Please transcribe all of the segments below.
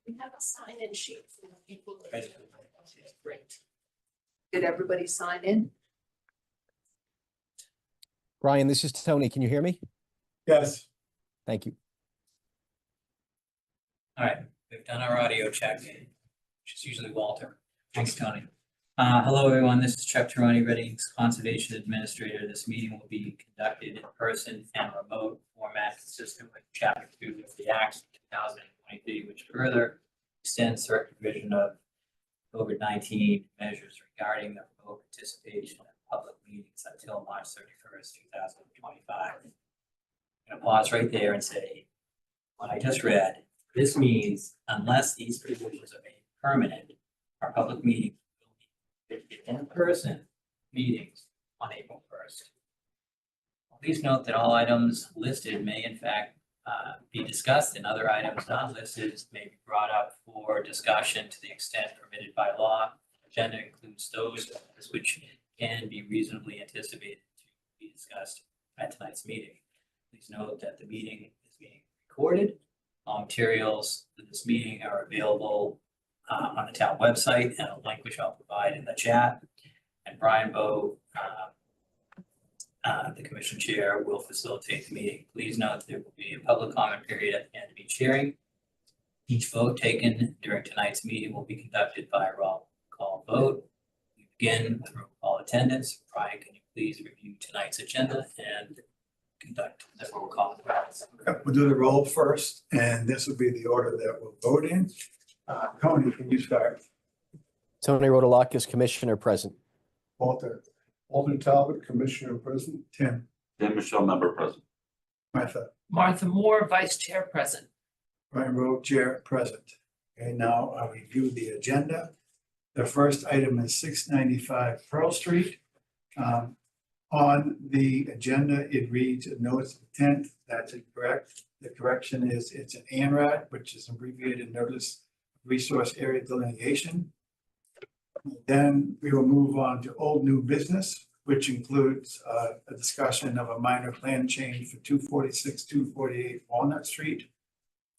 We have a sign-in sheet for the people. Right. Great. Did everybody sign in? Brian, this is Tony. Can you hear me? Yes. Thank you. All right, we've done our audio check, which is usually Walter. Thanks, Tony. Hello, everyone. This is Chuck Taroni, Reading's Conservation Administrator. This meeting will be conducted in person and remote format consistent with Chapter 2 of the Act 2023, which further extends certain provision of COVID-19 measures regarding the remote participation in public meetings until March 31st, 2025. I'm going to pause right there and say, what I just read, this means unless these provisions are made permanent, our public meeting will be in-person meetings on April 1st. Please note that all items listed may in fact be discussed, and other items not listed may be brought up for discussion to the extent permitted by law. The agenda includes those which can be reasonably anticipated to be discussed at tonight's meeting. Please note that the meeting is being recorded. All materials for this meeting are available on the town website, and a link which I'll provide in the chat. And Brian Bowe, the commission chair, will facilitate the meeting. Please note there will be a public comment period at the end of each hearing. Each vote taken during tonight's meeting will be conducted by a roll call vote. We begin with roll call attendance. Brian, can you please review tonight's agenda and conduct the roll call? We'll do the roll first, and this will be the order that we'll vote in. Tony, can you start? Tony Rotalakis, Commissioner present. Walter, Alden Talbot, Commissioner present. Tim, Dan Michelle, member present. Martha, Martha Moore, Vice Chair present. Brian Rowe, Chair present. Okay, now I'll review the agenda. The first item is 695 Pearl Street. On the agenda, it reads a notice of intent. That's incorrect. The correction is it's an ANRAD, which is abbreviated Notice of Resource Area Delineation. Then we will move on to old new business, which includes a discussion of a minor plan change for 246, 248 Walnut Street,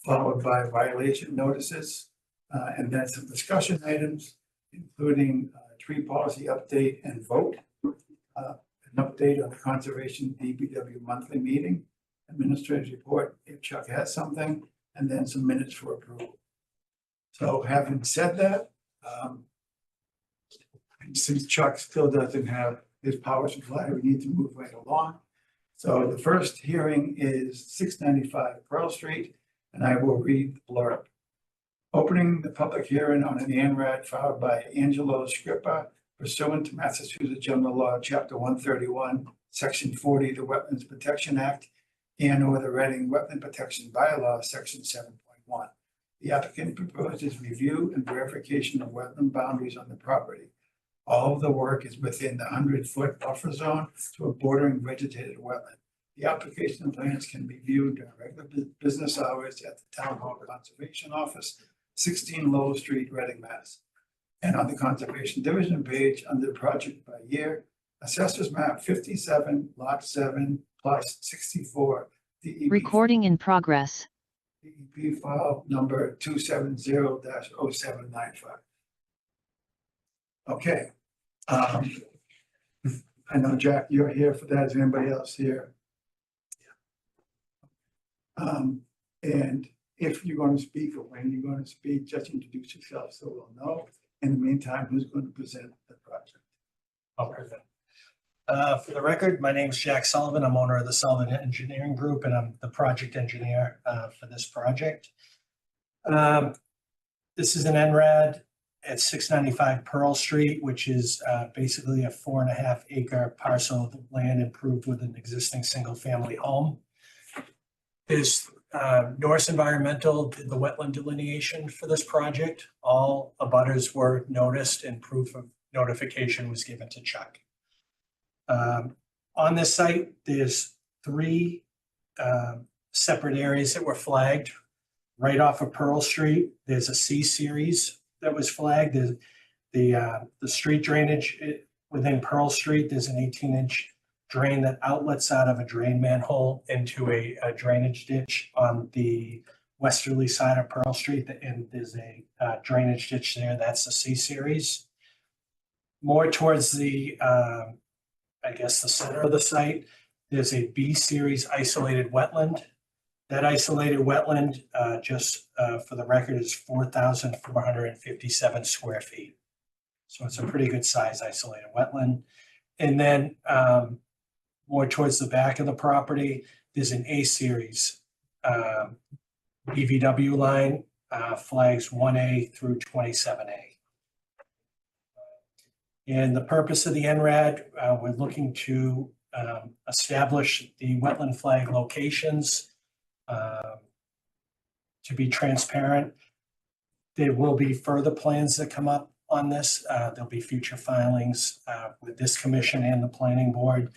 followed by violation notices, and then some discussion items, including tree policy update and vote. An update on the conservation DPW monthly meeting, administrator's report if Chuck has something, and then some minutes for approval. So having said that, since Chuck still doesn't have his power supply, we need to move right along. So the first hearing is 695 Pearl Street, and I will read the blurb. Opening the public hearing on an ANRAD filed by Angelo Scrippa pursuant to Massachusetts General Law, Chapter 131, Section 40, the Wetlands Protection Act, and/or the Reading Wetland Protection Bylaw, Section 7.1. The applicant proposes review and verification of wetland boundaries on the property. All of the work is within the 100-foot buffer zone to a bordering vegetated wetland. The application plans can be viewed during regular business hours at the Town Hall Conservation Office, 16 Lowell Street, Reading, Mass. And on the Conservation Division page under the project by year, Assessors Map 57, Lot 7 plus 64. DEP Recording in progress. DEP file number 270-0795. Okay. I know, Jack, you're here for that. Is anybody else here? And if you're going to speak or when you're going to speak, just introduce yourself so we'll know. In the meantime, who's going to present the project? I'll present. For the record, my name is Jack Sullivan. I'm owner of the Sullivan Engineering Group, and I'm the project engineer for this project. This is an NRAD at 695 Pearl Street, which is basically a 4.5 acre parcel of land improved with an existing single family home. There's Norse Environmental did the wetland delineation for this project. All abutters were noticed and proof of notification was given to Chuck. On this site, there's 3 separate areas that were flagged. Right off of Pearl Street, there's a C series that was flagged. The street drainage within Pearl Street, there's an 18-inch drain that outlets out of a drain manhole into a drainage ditch on the westerly side of Pearl Street, and there's a drainage ditch there. That's the C series. More towards the, I guess, the center of the site, there's a B series isolated wetland. That isolated wetland, just for the record, is 4,457 square feet. So it's a pretty good size isolated wetland. And then more towards the back of the property, there's an A series BVW line, flags 1A through 27A. And the purpose of the NRAD, we're looking to establish the wetland flag locations. To be transparent, there will be further plans that come up on this. There'll be future filings with this commission and the planning board.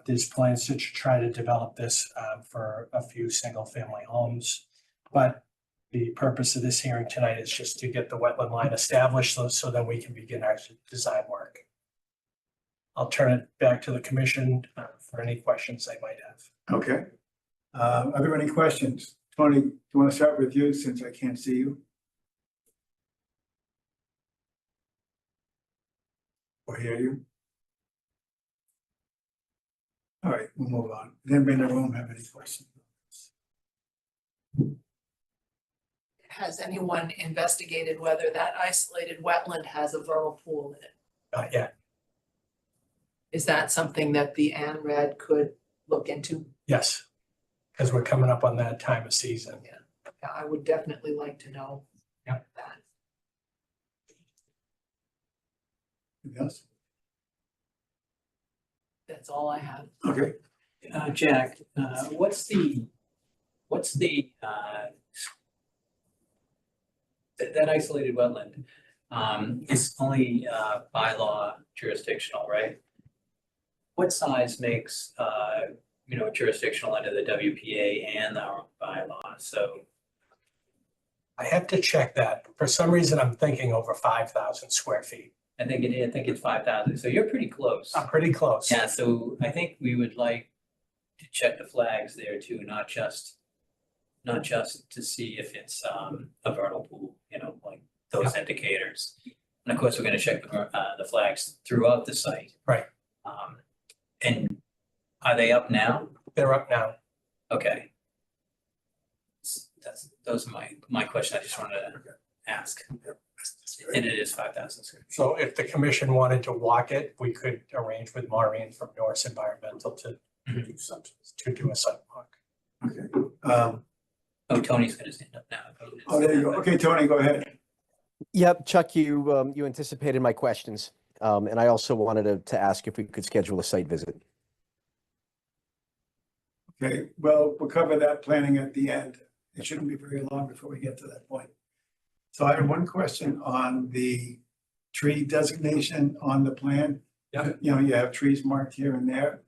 There's plans to try to develop this for a few single-family homes. But the purpose of this hearing tonight is just to get the wetland line established so that we can begin our design work. I'll turn it back to the commission for any questions they might have. Okay. Are there any questions? Tony, do you want to start with you since I can't see you? Or hear you? All right, we'll move on. Does anybody in the room have any questions? Has anyone investigated whether that isolated wetland has a vernal pool in it? Not yet. Is that something that the ANRAD could look into? Yes, because we're coming up on that time of season. Yeah, I would definitely like to know Yep. that. Anything else? That's all I have. Okay, Jack, what's the, that isolated wetland, is only, bylaw jurisdictional, right? What size makes, jurisdictional under the WPA and our bylaw, so, I have to check that. For some reason, I'm thinking over 5,000 square feet. I think it's 5,000, so you're pretty close. I'm pretty close. Yeah, so I think we would like to check the flags there too, not just to see if it's a vernal pool, like those indicators. And of course, we're gonna check the flags throughout the site. Right. And are they up now? They're up now. Okay. Those are my question, I just wanted to ask. And it is 5,000 square feet. So if the commission wanted to walk it, we could arrange with Maureen from Norris Environmental to do a sidewalk. okay. Oh, Tony's gonna stand up now. Oh, there you go. Okay, Tony, go ahead. Yep, Chuck, you anticipated my questions. And I also wanted to ask if we could schedule a site visit. Okay, well, we'll cover that planning at the end. It shouldn't be very long before we get to that point. So I have one question on the tree designation on the plan. Yeah. You have trees marked here and there,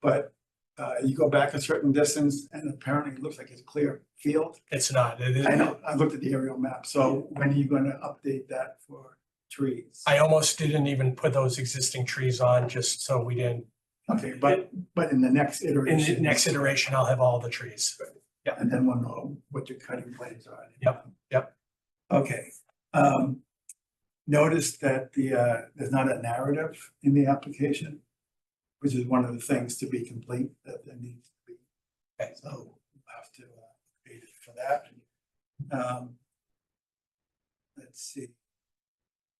but you go back a certain distance and apparently it looks like it's a clear field. It's not. It is. I know, I looked at the aerial map. So when are you going to update that for trees? I almost didn't even put those existing trees on just so we didn't. Okay, but in the next In iteration. the next iteration, I'll have all the trees. And then we'll know what your cutting plans are. Yep. Okay. Notice that there's not a narrative in the application, which is one of the things to be complete that there needs to be. Okay. So we'll have to create it for that. Let's see.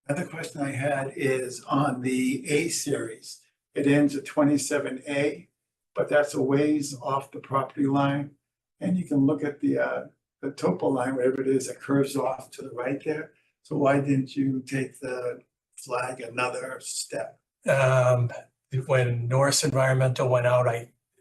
Another question I had is on the A series. It ends at 27A, but that's a ways off the property line. And you can look at the topo line, whatever it is, that curves off to the right there. So why didn't you take the flag another step? When Norris Environmental went out,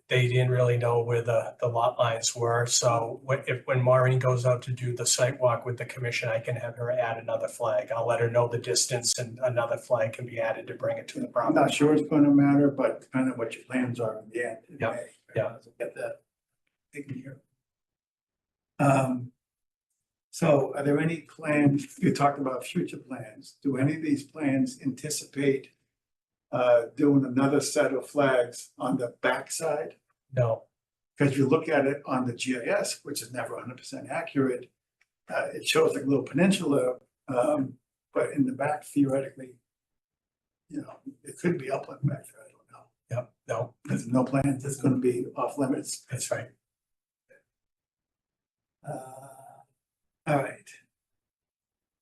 they didn't really know where the lot lines were. So when Maureen goes out to do the site walk with the commission, I can have her add another flag. I'll let her know the distance and another flag can be added to bring it to the I'm property. not sure it's going to matter, but depending on what your plans are in the end. it Yeah, may. yeah. So get that taken care of. So are there any plans, you talked about future plans, do any of these plans anticipate doing another set of flags on the backside? No, Because if you look at it on the GIS, which is never 100% accurate, it shows like a little peninsula, but in the back theoretically, you know, it could be upland back there, I don't know. Yep, no, There's no plans, it's gonna be off limits. that's right. All right.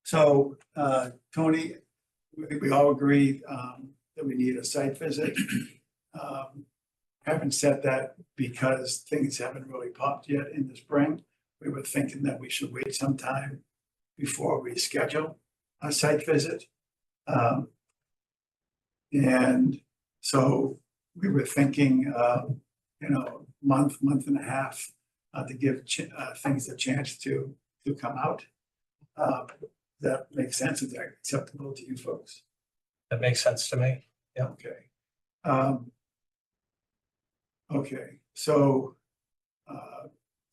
So, Tony, I think we all agree, that we need a site visit. Haven't said that because things haven't really popped yet in the spring. We were thinking that we should wait some time before we schedule a site visit. And so we were thinking, you know, month and a half to give things a chance to come out. That makes sense. Is that acceptable to you folks? That makes sense to me. Okay. Okay, so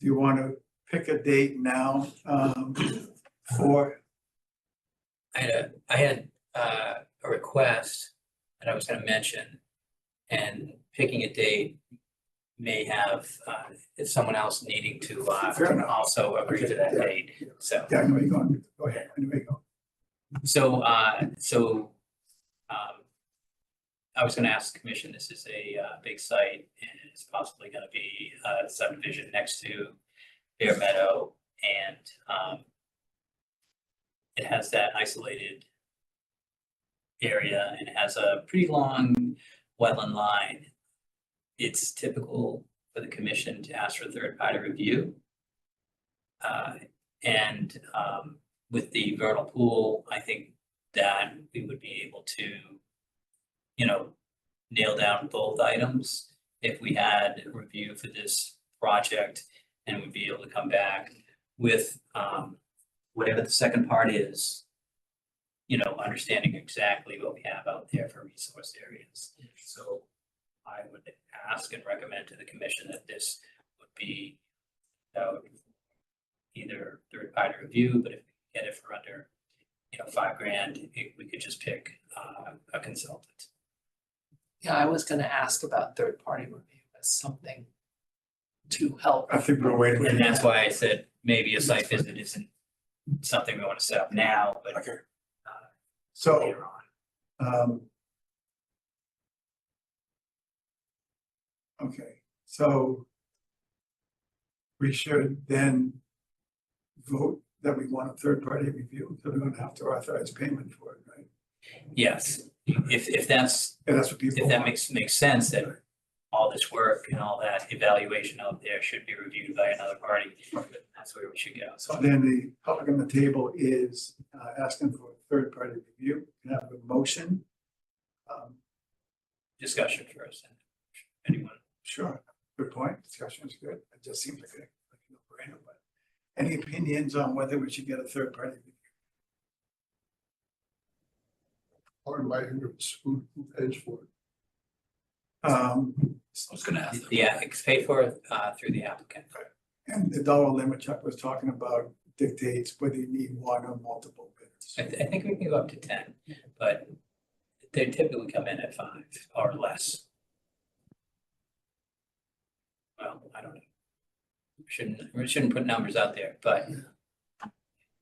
do you want to pick a date now for? I had a request that I was gonna mention, and picking a date may have if someone else needing to Fair enough. also agree to that Okay, date, so. Yeah, I know you're going. Go ahead. Anyway, go. So, I was gonna ask the commission, this is a big site and it's possibly gonna be a subdivision next to Bear Meadow and it has that isolated area and it has a pretty long wetland line. It's typical for the commission to ask for a third party review. And with the vernal pool, I think that we would be able to, you know, nail down both items if we had a review for this project and would be able to come back with whatever the second part is, you know, understanding exactly what we have out there for resource areas. So I would ask and recommend to the commission that this would be either third party review, but if we get it for under, you know, $5,000, we could just pick a consultant. Yeah, I was gonna ask about third-party review as something to help. I think we're waiting. And that's why I said maybe a site visit isn't something we want to set up now, but Okay. So, later on. okay, so we should then vote that we want a third party review, so we're gonna have to authorize payment for it, right? Yes, if that's, And that's what people if that want. makes sense, that all this work and all that evaluation out there should be reviewed by another party, that's where we should go. So then the topic on the table is asking for a third party review. Can I have a motion? Discussion first. Anyone? Sure, good point. Discussion is good. It just seems like a no-brainer, but any opinions on whether we should get a third party review? Or in my ignorance, who pays for it? I was gonna ask. Yeah, it's paid for through the applicant. And the dollar limit Chuck was talking about dictates whether you need one or multiple bidders. I think we can go up to 10, but they typically come in at 5 or less. Well, I don't know. We shouldn't put numbers out there, but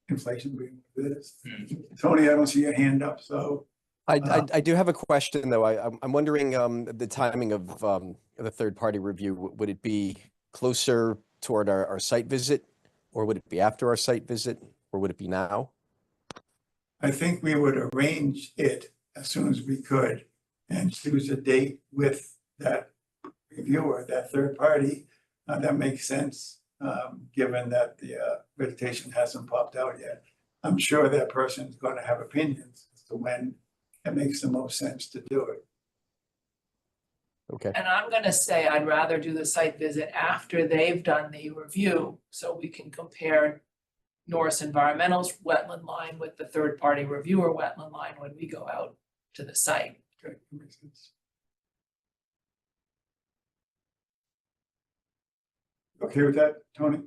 Inflation being what it is. Hmm. Tony, I don't see your hand up, so I do have a question, though. I'm wondering the timing of the third-party review. Would it be closer toward our site visit? Or would it be after our site visit? Or would it be now? I think we would arrange it as soon as we could and choose a date with that reviewer, that third party. That makes sense, given that the vegetation hasn't popped out yet. I'm sure that person's going to have opinions as to when it makes the most sense to do it. Okay. And I'm gonna say I'd rather do the site visit after they've done the review, so we can compare Norris Environmental's wetland line with the third-party reviewer wetland line when we go out to the site. Okay, that makes sense. Okay with that, Tony?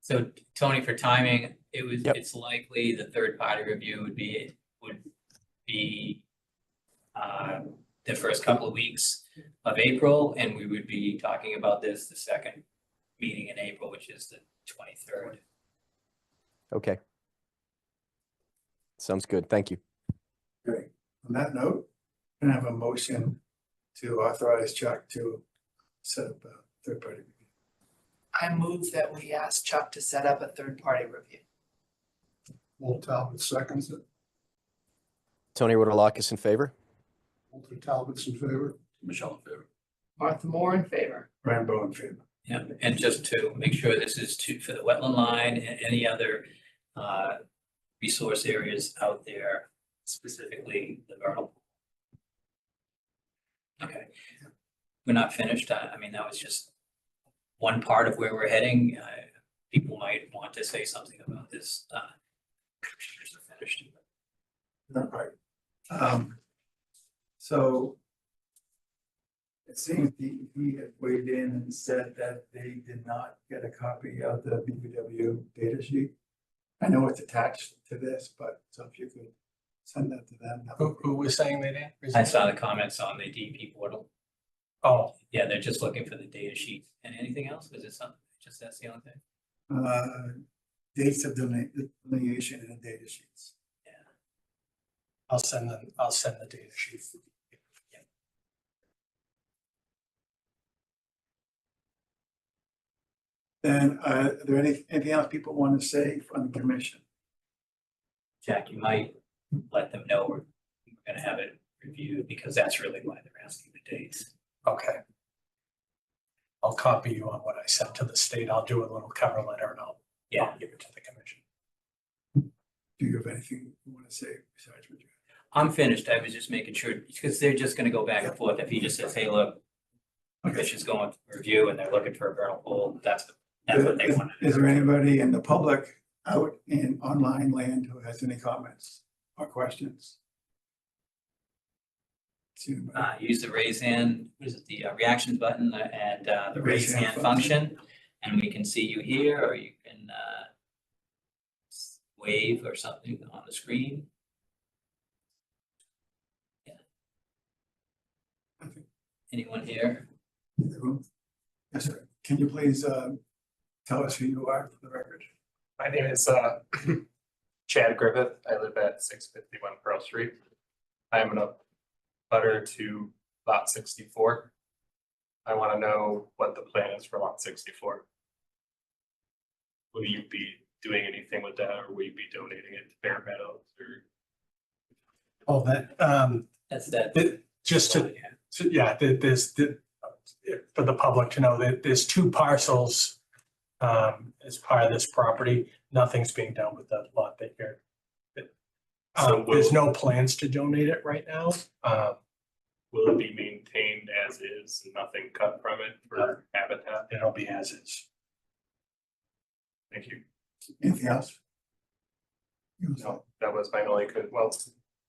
so Tony, for timing, Yep. it's likely the third party review would be the first couple of weeks of April, and we would be talking about this the second meeting in April, which is the 23rd. Okay. Sounds good. Thank you. Great. On that note, can I have a motion to authorize Chuck to set up a third-party review? I move that we ask Chuck to set up a third-party review. Walt Talbot seconds it. Tony Rotalakis in favor? Walter Talbot's in favor. Michelle in favor. Martha Moore in favor. Brian Bowe in favor. Yeah, and just to make sure this is for the wetland line and any other resource areas out there, specifically the vernal. Okay, we're not finished. I mean, that was just one part of where we're heading. People might want to say something about this. Commissioners are finished. Not right. So it seems he had weighed in and said that they did not get a copy of the BBW data sheet. I know it's attached to this, but so if you could send that to them. that would Who was saying they didn't? I saw the comments on the DEP portal. Oh, Yeah, they're just looking for the data sheet. And anything else? Was it something, just that's the only thing? Dates of delineation and data sheets. I'll send the data sheet. Then, are there anything else people want to say from the commission? Jack, you might let them know we're gonna have it reviewed because that's really why they're asking the dates. Okay. I'll copy you on what I sent to the state. I'll do a little cover letter and I'll give it to the commission. Do you have anything you want to say besides what you? I'm finished. I was just making sure, because they're just gonna go back and forth. If he just says, hey, look, this is going to review and they're looking for a vernal pool, that's what they want. Is there anybody in the public out in online land who has any comments or questions? See anybody? Use the raise hand, what is it, the reactions button and the Raise raise hand hand function. And we can see you here, or you can wave or something on the screen. I think Anyone here? in the room. Yes, sir. Can you please tell us who you are for the record? My name is Chad Griffith. I live at 651 Pearl Street. I am a butter to lot 64. I want to know what the plan is for lot 64. Will you be doing anything with that, or will you be donating it to Bear Meadows or? Oh, that, That's that. just to, yeah, there's, for the public to know that there's two parcels as part of this property. Nothing's being done with the lot that you're. So There's no plans to donate it right now. Will it be maintained as is, and nothing cut from it for habitat? It'll be as is. Thank you. Anything else? No, that was my only, well,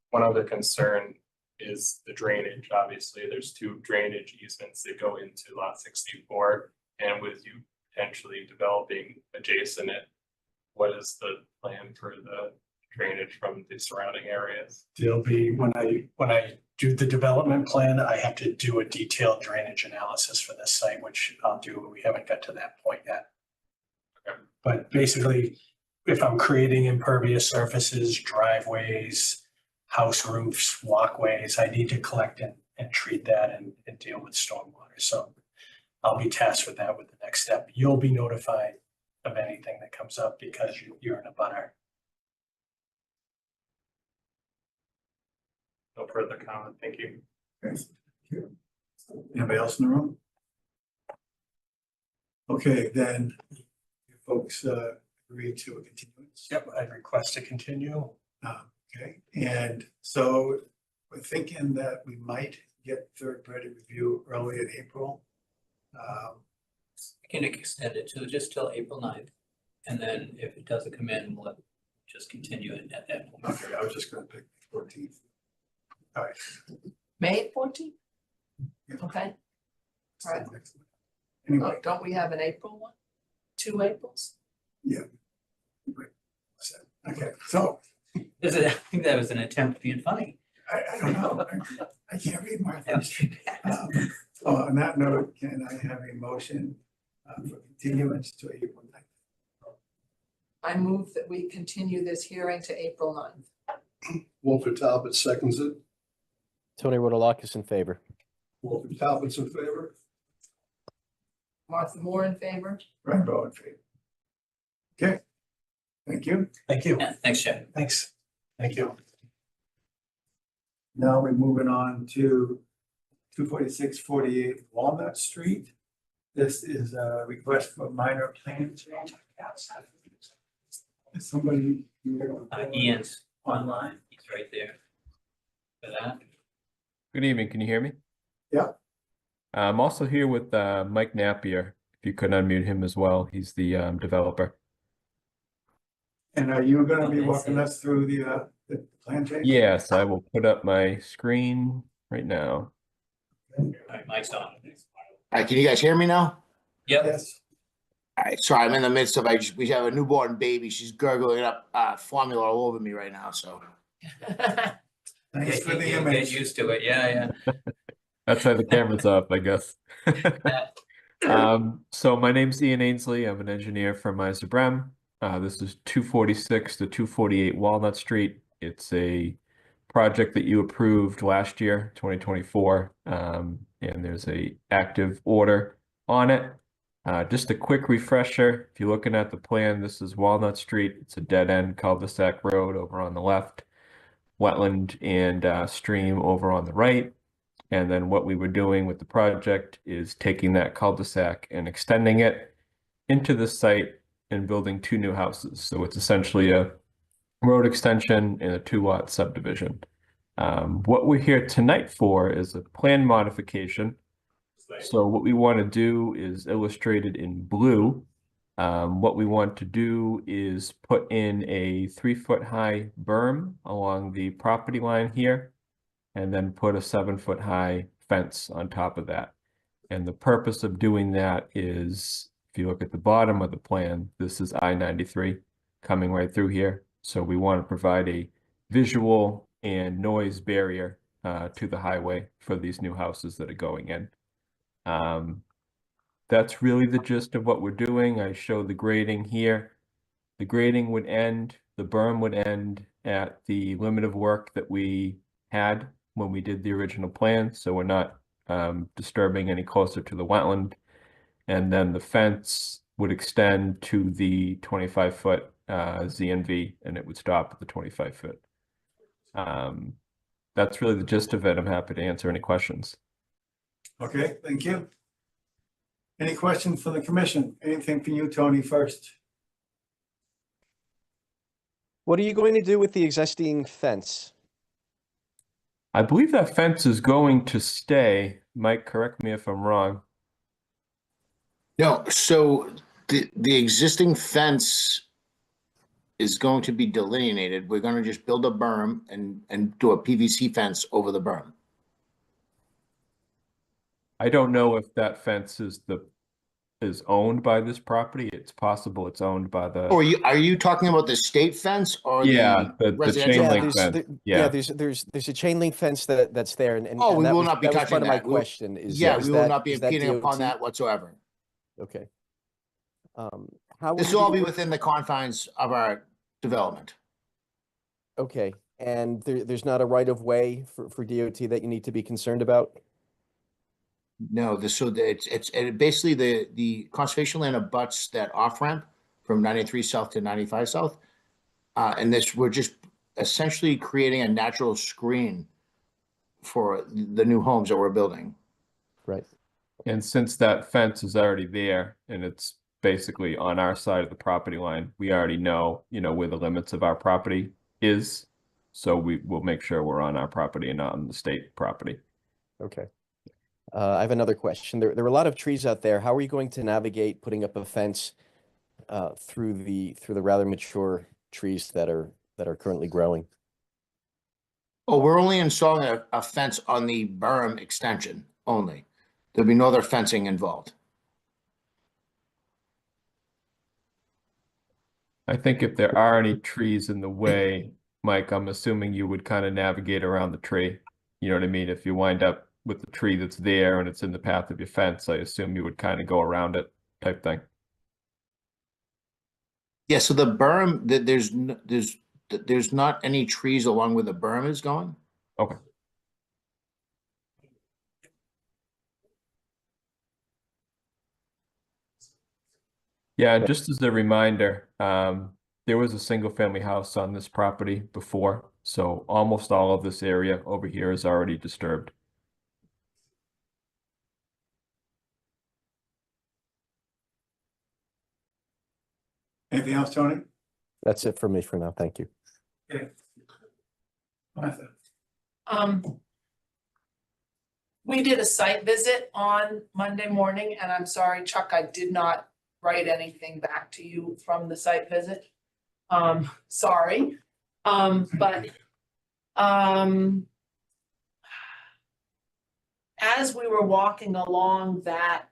one other concern is the drainage. Obviously, there's two drainage easements that go into lot 64. And with you potentially developing adjacent it, what is the plan for the drainage from the surrounding areas? There'll be, when I do the development plan, I have to do a detailed drainage analysis for this site, which I'll do. We haven't got to that point yet. Okay. But basically, if I'm creating impervious surfaces, driveways, house roofs, walkways, I need to collect and treat that and deal with stormwater. So I'll be tasked with that with the next step. You'll be notified of anything that comes up because you're in a butter. No further comment. Thank you. Okay, thank you. Anybody else in the room? Okay, then you folks agree to a continuance. Yep, I'd request to continue. Okay, and so we're thinking that we might get third-party review early in April. We can extend it to just till April 9th. And then if it doesn't come in, we'll just continue it at that point. Okay, I was just gonna pick the 14th. All right. May 14th? Yeah. Okay. so Right. next one. Anyway, Don't we have an April one? 2 Aprils? okay, so I think that was an attempt at being funny. I don't know. I can't read my first. So on that note, can I have a motion for continuance to April 9th? I move that we continue this hearing to April 9th. Walter Talbot seconds it. Tony Rodolakis in favor. Walter Talbot's in favor. Martha Moore in favor? Brian Bowen in favor. Okay, thank you. Thank you. Yeah, thanks, Jeff. Thanks. Thank you. Now we're moving on to 246-48 Walnut Street. This is a request for minor plan change. Is somebody here? Ian's Online. He's right there. For that. Good evening, can you hear me? Yeah. I'm also here with Mike Napier, if you could unmute him as well, he's the developer. And are you gonna be Okay, walking so- us through the plan change? Yes, I will put up my screen right now. All right, Mike's on. All right, can you guys hear me now? Yep. Yes. All right, sorry, I'm in the midst of, we have a newborn baby. She's gurgling up formula all over me right now, so. Thanks for the Get image. used to it, yeah. That's why the camera's up, I guess. So my name's Ian Ainsley, I'm an engineer from Brem. This is 246 to 248 Walnut Street. It's a project that you approved last year, 2024, and there's a active order on it. Just a quick refresher, if you're looking at the plan, this is Walnut Street. It's a dead-end cul-de-sac road over on the left, wetland and stream over on the right. And then what we were doing with the project is taking that cul-de-sac and extending it into the site and building two new houses. So it's essentially a road extension and a 2-lot subdivision. What we're here tonight for is a plan modification. So what we want to do is illustrated in blue. What we want to do is put in a 3-foot high berm along the property line here, and then put a 7-foot high fence on top of that. And the purpose of doing that is, if you look at the bottom of the plan, this is I-93 coming right through here. So we want to provide a visual and noise barrier to the highway for these new houses that are going in. That's really the gist of what we're doing. I show the grading here. The grading would end, the berm would end at the limit of work that we had when we did the original plan, so we're not disturbing any closer to the wetland. And then the fence would extend to the 25-foot ZNV, and it would stop at the 25-foot. That's really the gist of it. I'm happy to answer any questions. Okay, thank you. Any questions from the commission? Anything for you, Tony, first? What are you going to do with the existing fence? I believe that fence is going to stay. Mike, correct me if I'm wrong. No, so the existing fence is going to be delineated. We're gonna just build a berm and do a PVC fence over the berm. I don't know if that fence is owned by this property. It's possible it's owned by the. Or are you talking about the state fence or Yeah, the residential? chain link there's, fence. there- Yeah. there's a chain link fence that's there, and Oh, we that will was- not be that was touching part of my that. We'll- question. Is Yeah, is we will that- not be is that impeding upon DOT? that whatsoever. Okay. How This you will all be work- within the confines of our development. Okay, and there's not a right of way for DOT that you need to be concerned about? No, it's basically the conservation land abuts that off ramp from 93 south to 95 south. And we're just essentially creating a natural screen for the new homes that we're building. Right. And since that fence is already there and it's basically on our side of the property line, we already know, where the limits of our property is. So we will make sure we're on our property and not on the state property. Okay. I have another question. There are a lot of trees out there. How are you going to navigate putting up a fence through the rather mature trees that are currently growing? Oh, we're only installing a fence on the berm extension only. There'll be no other fencing involved. I think if there are any trees in the way, Mike, I'm assuming you would kind of navigate around the tree. You know what I mean? If you wind up with the tree that's there and it's in the path of your fence, I assume you would kind of go around it type thing. Yeah, so the berm, there's not any trees along where the berm is going. Okay. Yeah, and just as a reminder, there was a single family house on this property before, so almost all of this area over here is already disturbed. Anything else, Tony? That's it for me for now. Thank you. Okay. Martha? We did a site visit on Monday morning, and I'm sorry, Chuck, I did not write anything back to you from the site visit. Sorry, but as we were walking along that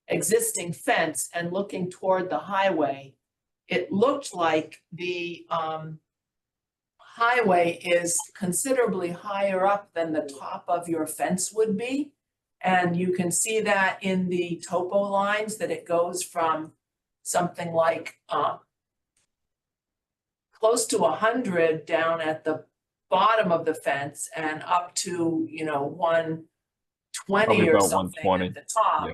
existing fence and looking toward the highway, it looked like the highway is considerably higher up than the top of your fence would be. And you can see that in the topo lines, that it goes from something like close to 100 down at the bottom of the fence and up to, 120 Probably or about something 120. at the top.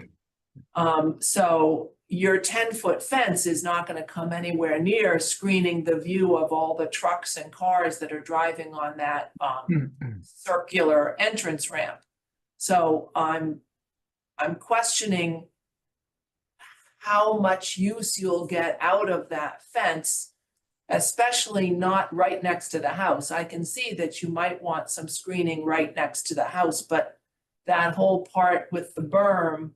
Yeah. So your 10-foot fence is not gonna come anywhere near screening the view of all the trucks and cars that are driving on that circular entrance ramp. So I'm questioning how much use you'll get out of that fence, especially not right next to the house. I can see that you might want some screening right next to the house, but that whole part with the berm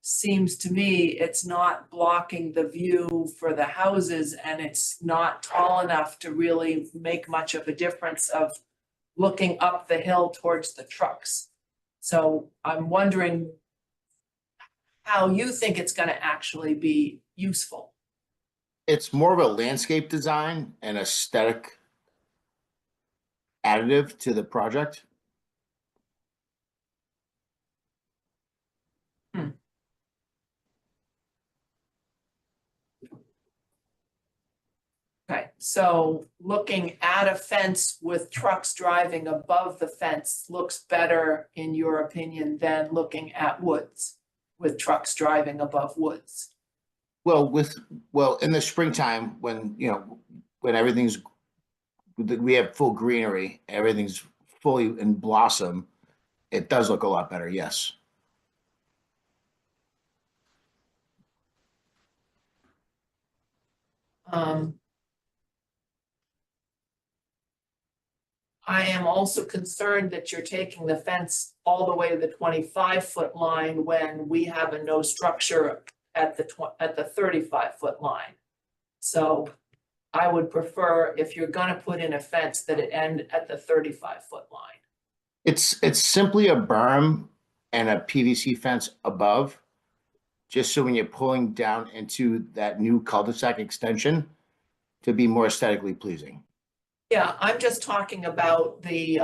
seems to me it's not blocking the view for the houses, and it's not tall enough to really make much of a difference of looking up the hill towards the trucks. So I'm wondering how you think it's gonna actually be useful. It's more of a landscape design and aesthetic additive to the project. Okay, so looking at a fence with trucks driving above the fence looks better, in your opinion, than looking at woods with trucks driving above woods. Well, in the springtime, when, when we have full greenery, everything's fully in blossom, it does look a lot better, yes. I am also concerned that you're taking the fence all the way to the 25-foot line when we have a no structure at the 35-foot line. So I would prefer, if you're gonna put in a fence, that it end at the 35-foot line. It's simply a berm and a PVC fence above, just so when you're pulling down into that new cul-de-sac extension, to be more aesthetically pleasing. Yeah, I'm just talking about the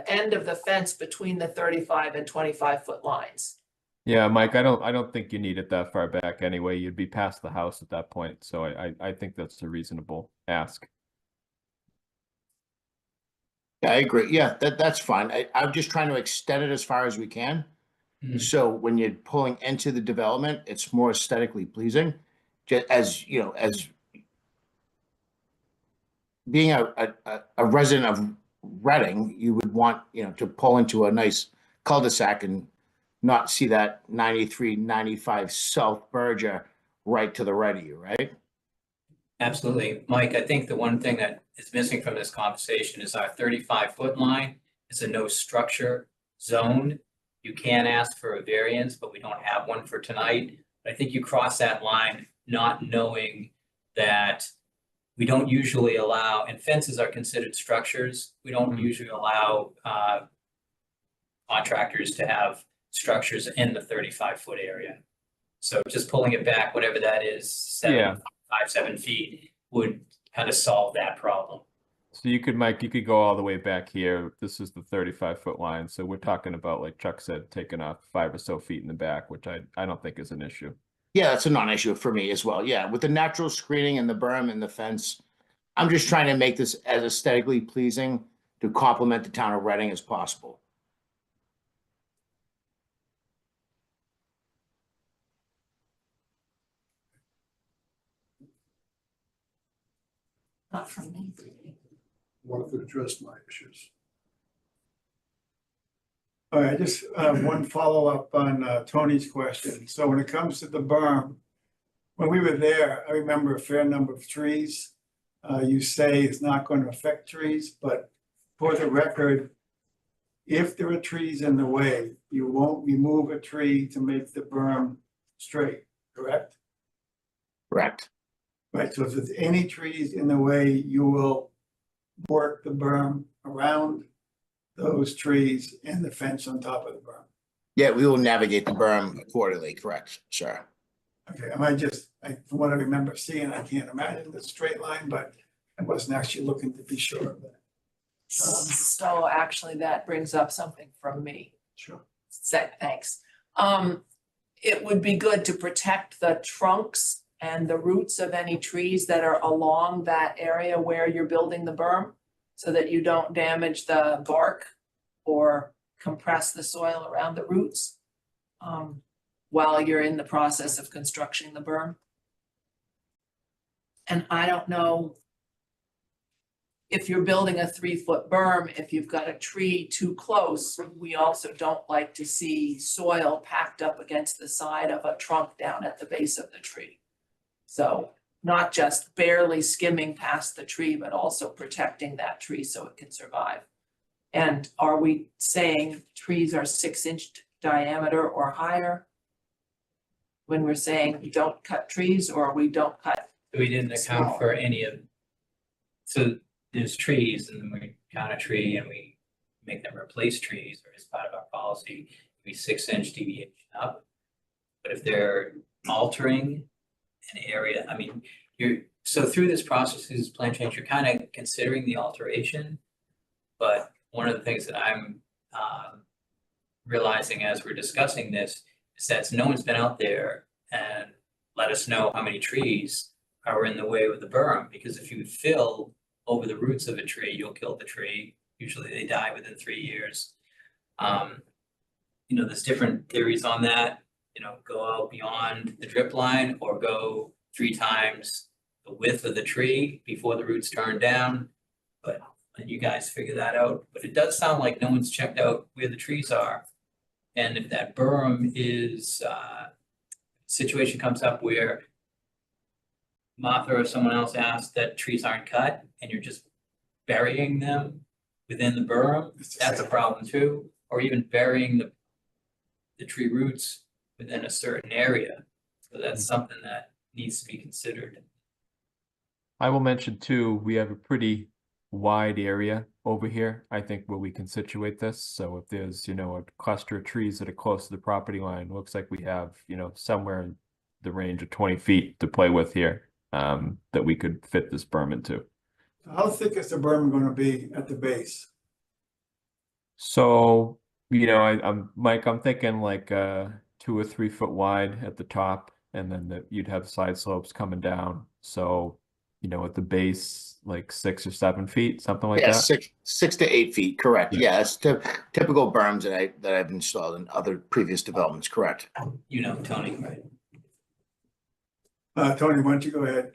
end of the fence between the 35 and 25-foot lines. Yeah, Mike, I don't think you need it that far back anyway. You'd be past the house at that point. So I think that's a reasonable ask. Yeah, I agree. Yeah, that's fine. I'm just trying to extend it as far as we can. So when you're pulling into the development, it's more aesthetically pleasing. Just as being a resident of Reading, you would want, to pull into a nice cul-de-sac and not see that 93, 95 South Berger right to the right of you, right? Absolutely. Mike, I think the one thing that is missing from this conversation is our 35-foot line is a no structure zone. You can ask for a variance, but we don't have one for tonight. I think you cross that line not knowing that we don't usually allow, and fences are considered structures. We don't usually allow contractors to have structures in the 35-foot area. So just pulling it back, whatever that is, 7 feet would kind of solve that problem. So you could, Mike, you could go all the way back here. This is the 35-foot line. So we're talking about, like Chuck said, taking off 5 or so feet in the back, which I don't think is an issue. Yeah, that's a non-issue for me as well. Yeah, with the natural screening and the berm and the fence, I'm just trying to make this as aesthetically pleasing to complement the town of Reading as possible. Not from me. Wanted to address my issues. All right, just one follow-up on Tony's question. So when it comes to the berm, when we were there, I remember a fair number of trees. You say it's not going to affect trees, but for the record, if there are trees in the way, you won't remove a tree to make the berm straight, correct? Correct. Right, so if there's any trees in the way, you will work the berm around those trees and the fence on top of the berm. Yeah, we will navigate the berm accordingly, correct, sure. Okay, from what I remember seeing, I can't imagine the straight line, but I wasn't actually looking to be sure of that. So actually, that brings up something from me. Sure. Thanks. It would be good to protect the trunks and the roots of any trees that are along that area where you're building the berm, so that you don't damage the bark or compress the soil around the roots while you're in the process of constructing the berm. And I don't know if you're building a 3-foot berm, if you've got a tree too close, we also don't like to see soil packed up against the side of a trunk down at the base of the tree. So not just barely skimming past the tree, but also protecting that tree so it can survive. And are we saying trees are 6-inch diameter or higher? When we're saying we don't cut trees, or we don't cut? We didn't account for any of, so there's trees and then we count a tree and we make them replace trees, or as part of our policy, be 6-inch deviation up. But if they're altering an area, I mean, so through this process, through this plan change, you're kind of considering the alteration. But one of the things that I'm realizing as we're discussing this is that no one's been out there and let us know how many trees are in the way with the berm, because if you fill over the roots of a tree, you'll kill the tree. Usually they die within 3 years. There's different theories on that, go out beyond the drip line or go 3 times the width of the tree before the roots turn down. But you guys figure that out. But it does sound like no one's checked out where the trees are. And if that berm is, situation comes up where Martha or someone else asked that trees aren't cut and you're just burying them within the berm, that's a problem too. Or even burying the tree roots within a certain area. So that's something that needs to be considered. I will mention too, we have a pretty wide area over here, I think, where we can situate this. So if there's, a cluster of trees that are close to the property line, looks like we have, somewhere in the range of 20 feet to play with here, that we could fit this berm into. How thick is the berm going to be at the base? So, I'm thinking like 2 or 3 foot wide at the top, and then you'd have side slopes coming down. So, at the base, like 6 or 7 feet, something like Yeah, that. 6 to 8 feet, correct. Yeah. Yeah, it's typical berms that I've installed in other previous developments, correct. Tony, right? Tony, why don't you go ahead?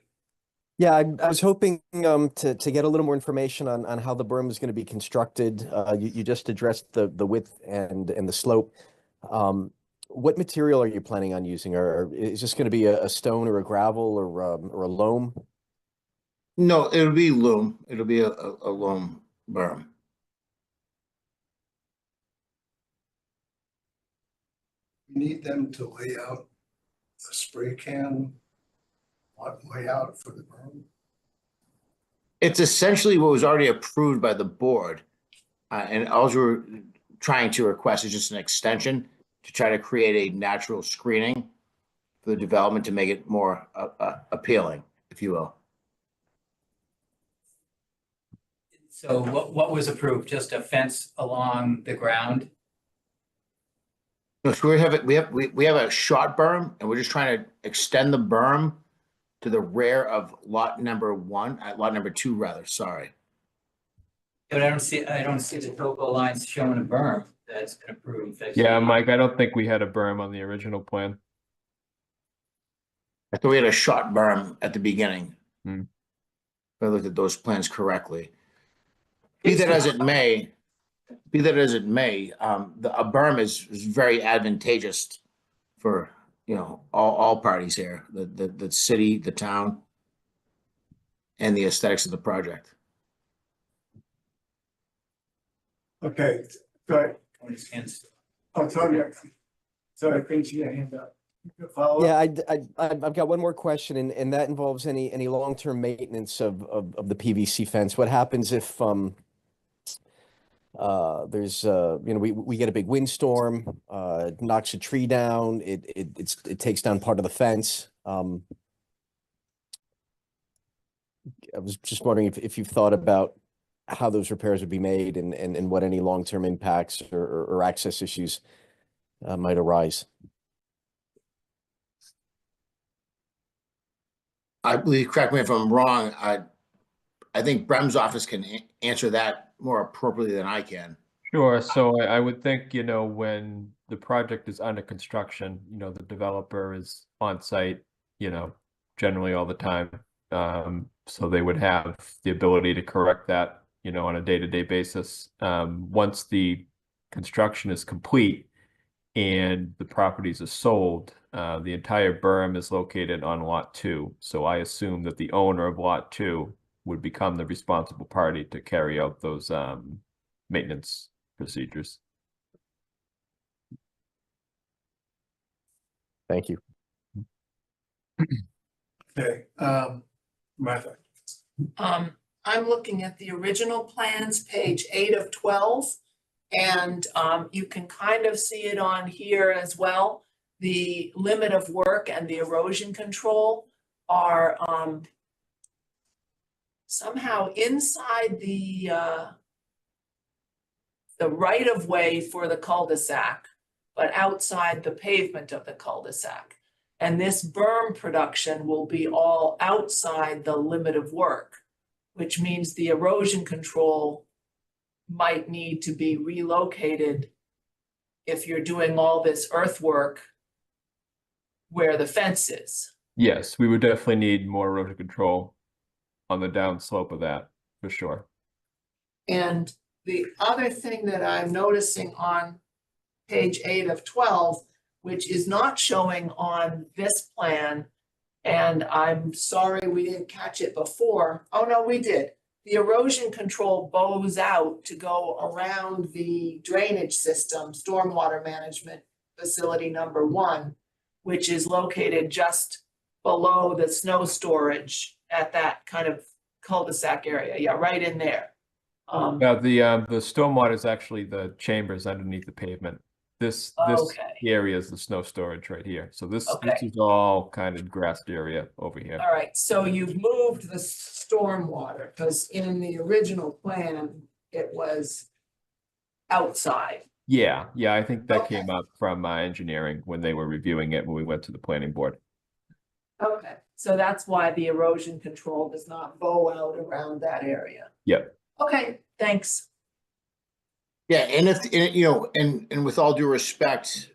Yeah, I was hoping to get a little more information on how the berm is going to be constructed. You just addressed the width and the slope. What material are you planning on using? Or is this going to be a stone or a gravel or a loam? No, it'll be loam. It'll be a loam berm. We need them to lay out a spray can layout for the berm. It's essentially what was already approved by the board. And all we're trying to request is just an extension to try to create a natural screening for the development to make it more appealing, if you will. So what was approved? Just a fence along the ground? No, so we have a short berm and we're just trying to extend the berm to the rear of lot number 2 rather, sorry. But I don't see the topo lines showing a berm that's been approved. Yeah, Mike, I don't think we had a berm on the original plan. I thought we had a short berm at the beginning. Hmm. If I looked at those plans correctly. Be that as it may, a berm is very advantageous for, all parties here, the city, the town, and the aesthetics of the project. Okay, good. Understands. Oh, Tony, sorry, I couldn't see your hand up. You follow up? Yeah, I've got one more question, and that involves any long-term maintenance of the PVC fence. What happens if there's we get a big windstorm, knocks a tree down, it takes down part of the fence. I was just wondering if you've thought about how those repairs would be made and what any long-term impacts or access issues might arise. I believe, correct me if I'm wrong, I think Brem's office can answer that more appropriately than I can. Sure, so I would think, when the project is under construction, the developer is on site, generally all the time. So they would have the ability to correct that, on a day-to-day basis. Once the construction is complete and the properties are sold, the entire berm is located on lot 2. So I assume that the owner of lot 2 would become the responsible party to carry out those maintenance procedures. Thank you. Okay, Martha. I'm looking at the original plans, page 8 of 12. And you can kind of see it on here as well. The limit of work and the erosion control are somehow inside the right of way for the cul-de-sac, but outside the pavement of the cul-de-sac. And this berm production will be all outside the limit of work, which means the erosion control might need to be relocated if you're doing all this earthwork where the fence is. Yes, we would definitely need more erosion control on the downslope of that, for sure. And the other thing that I'm noticing on page 8 of 12, which is not showing on this plan, and I'm sorry we didn't catch it before. Oh, no, we did. The erosion control bows out to go around the drainage system, stormwater management facility number 1, which is located just below the snow storage at that kind of cul-de-sac area. Yeah, right in there. Now, the stormwater is actually the chambers underneath the pavement. This Okay. area is the snow storage right here. So this Okay. is all kind of grassed area over here. All right, so you've moved the stormwater, because in the original plan, it was outside. Yeah, I think that Okay. came up from engineering when they were reviewing it when we went to the planning board. Okay, so that's why the erosion control does not bow out around that area. Yep. Okay, thanks. Yeah, and and with all due respect,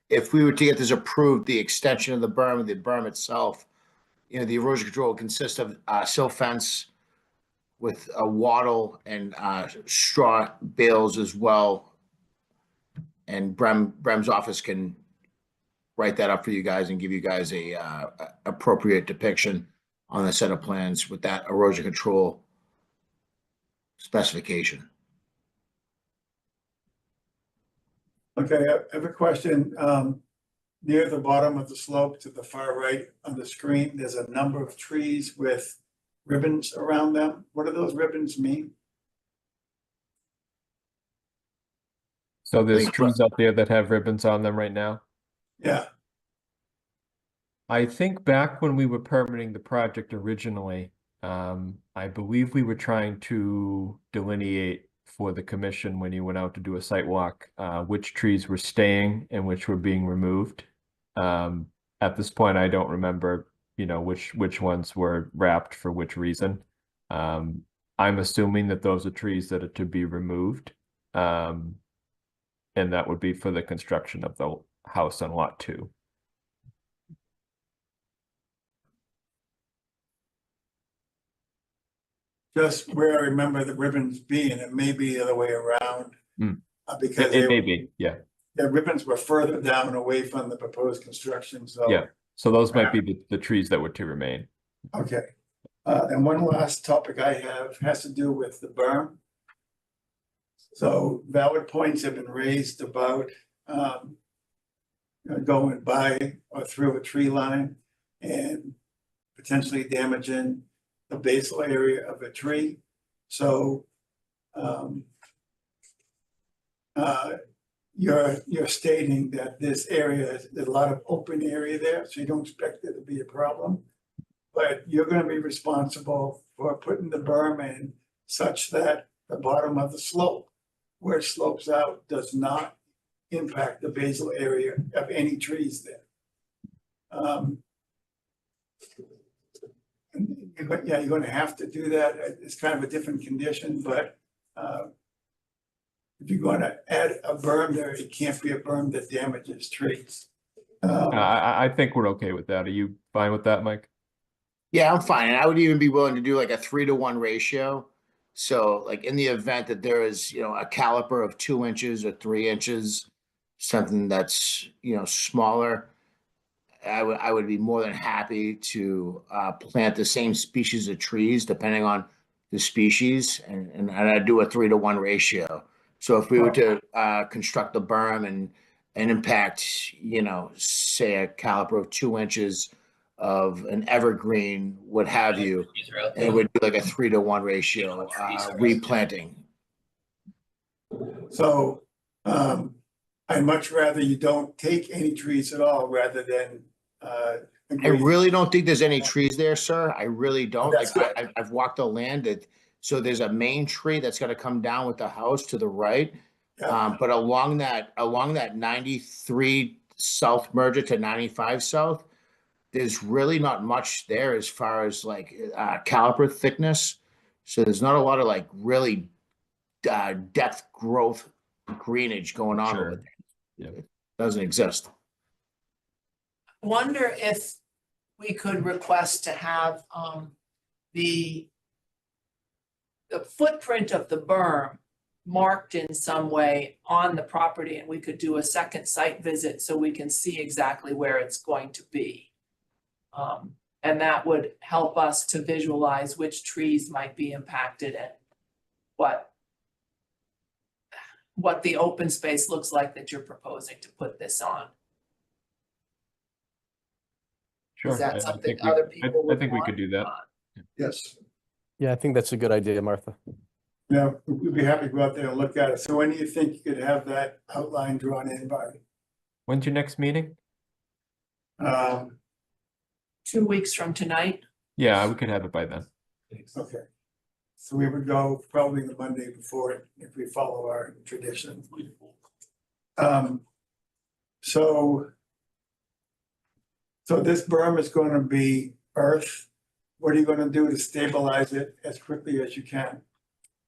if we were to get this approved, the extension of the berm itself, the erosion control will consist of sill fence with a wattle and straw bales as well. And Brem's office can write that up for you guys and give you guys a appropriate depiction on the set of plans with that erosion control specification. Okay, I have a question. Near the bottom of the slope to the far right on the screen, there's a number of trees with ribbons around them. What do those ribbons mean? So there's Thank you. trees out there that have ribbons on them right now. Yeah, I think back when we were permitting the project originally, I believe we were trying to delineate for the commission when you went out to do a site walk, which trees were staying and which were being removed. At this point, I don't remember, which ones were wrapped for which reason. I'm assuming that those are trees that are to be removed. And that would be for the construction of the house on lot 2. Just where I remember the ribbons being, it may be the other way around. Hmm. Because It may be, yeah. the ribbons were further down away from the proposed construction, so. Yeah. So those might be the trees that were to remain. Okay, and one last topic I have has to do with the berm. So valid points have been raised about, going by or through a tree line and potentially damaging the basal area of a tree. So, you're stating that this area, there's a lot of open area there, so you don't expect there to be a problem. But you're gonna be responsible for putting the berm in such that the bottom of the slope, where it slopes out, does not impact the basal area of any trees there. You're gonna have to do that. It's kind of a different condition, but if you're gonna add a berm there, it can't be a berm that damages trees. I think we're okay with that. Are you fine with that, Mike? Yeah, I'm fine. And I would even be willing to do like a 3-to-1 ratio. So like in the event that there is, a caliper of 2 inches or 3 inches, something that's, smaller, I would be more than happy to plant the same species of trees depending on the species, and I'd do a 3-to-1 ratio. So if we were to construct the berm and impact, say a caliper of 2 inches of an evergreen, what have you, and it would be like a 3-to-1 ratio replanting. So I'd much rather you don't take any trees at all rather than I agree. really don't think there's any trees there, sir. I really don't. That's Like, good. I've walked the land, so there's a main tree that's gonna come down with the house to the right. Yeah. But along that 93 south merger to 95 south, there's really not much there as far as like caliper thickness. So there's not a lot of like really depth growth greenage going on over there. Yeah. It doesn't exist. Wonder if we could request to have the footprint of the berm marked in some way on the property, and we could do a second site visit so we can see exactly where it's going to be. And that would help us to visualize which trees might be impacted and what the open space looks like that you're proposing to put this on. Sure. Is that I something think we- other people I would think we want? could do that. Yes. Yeah, I think that's a good idea, Martha. Yeah, we'd be happy to go out there and look at it. So when do you think you could have that outline drawn in by? When's your next meeting? 2 weeks from tonight? Yeah, we could have it by then. Okay. So we would go probably the Monday before it, if we follow our tradition. So this berm is going to be earth. What are you going to do to stabilize it as quickly as you can?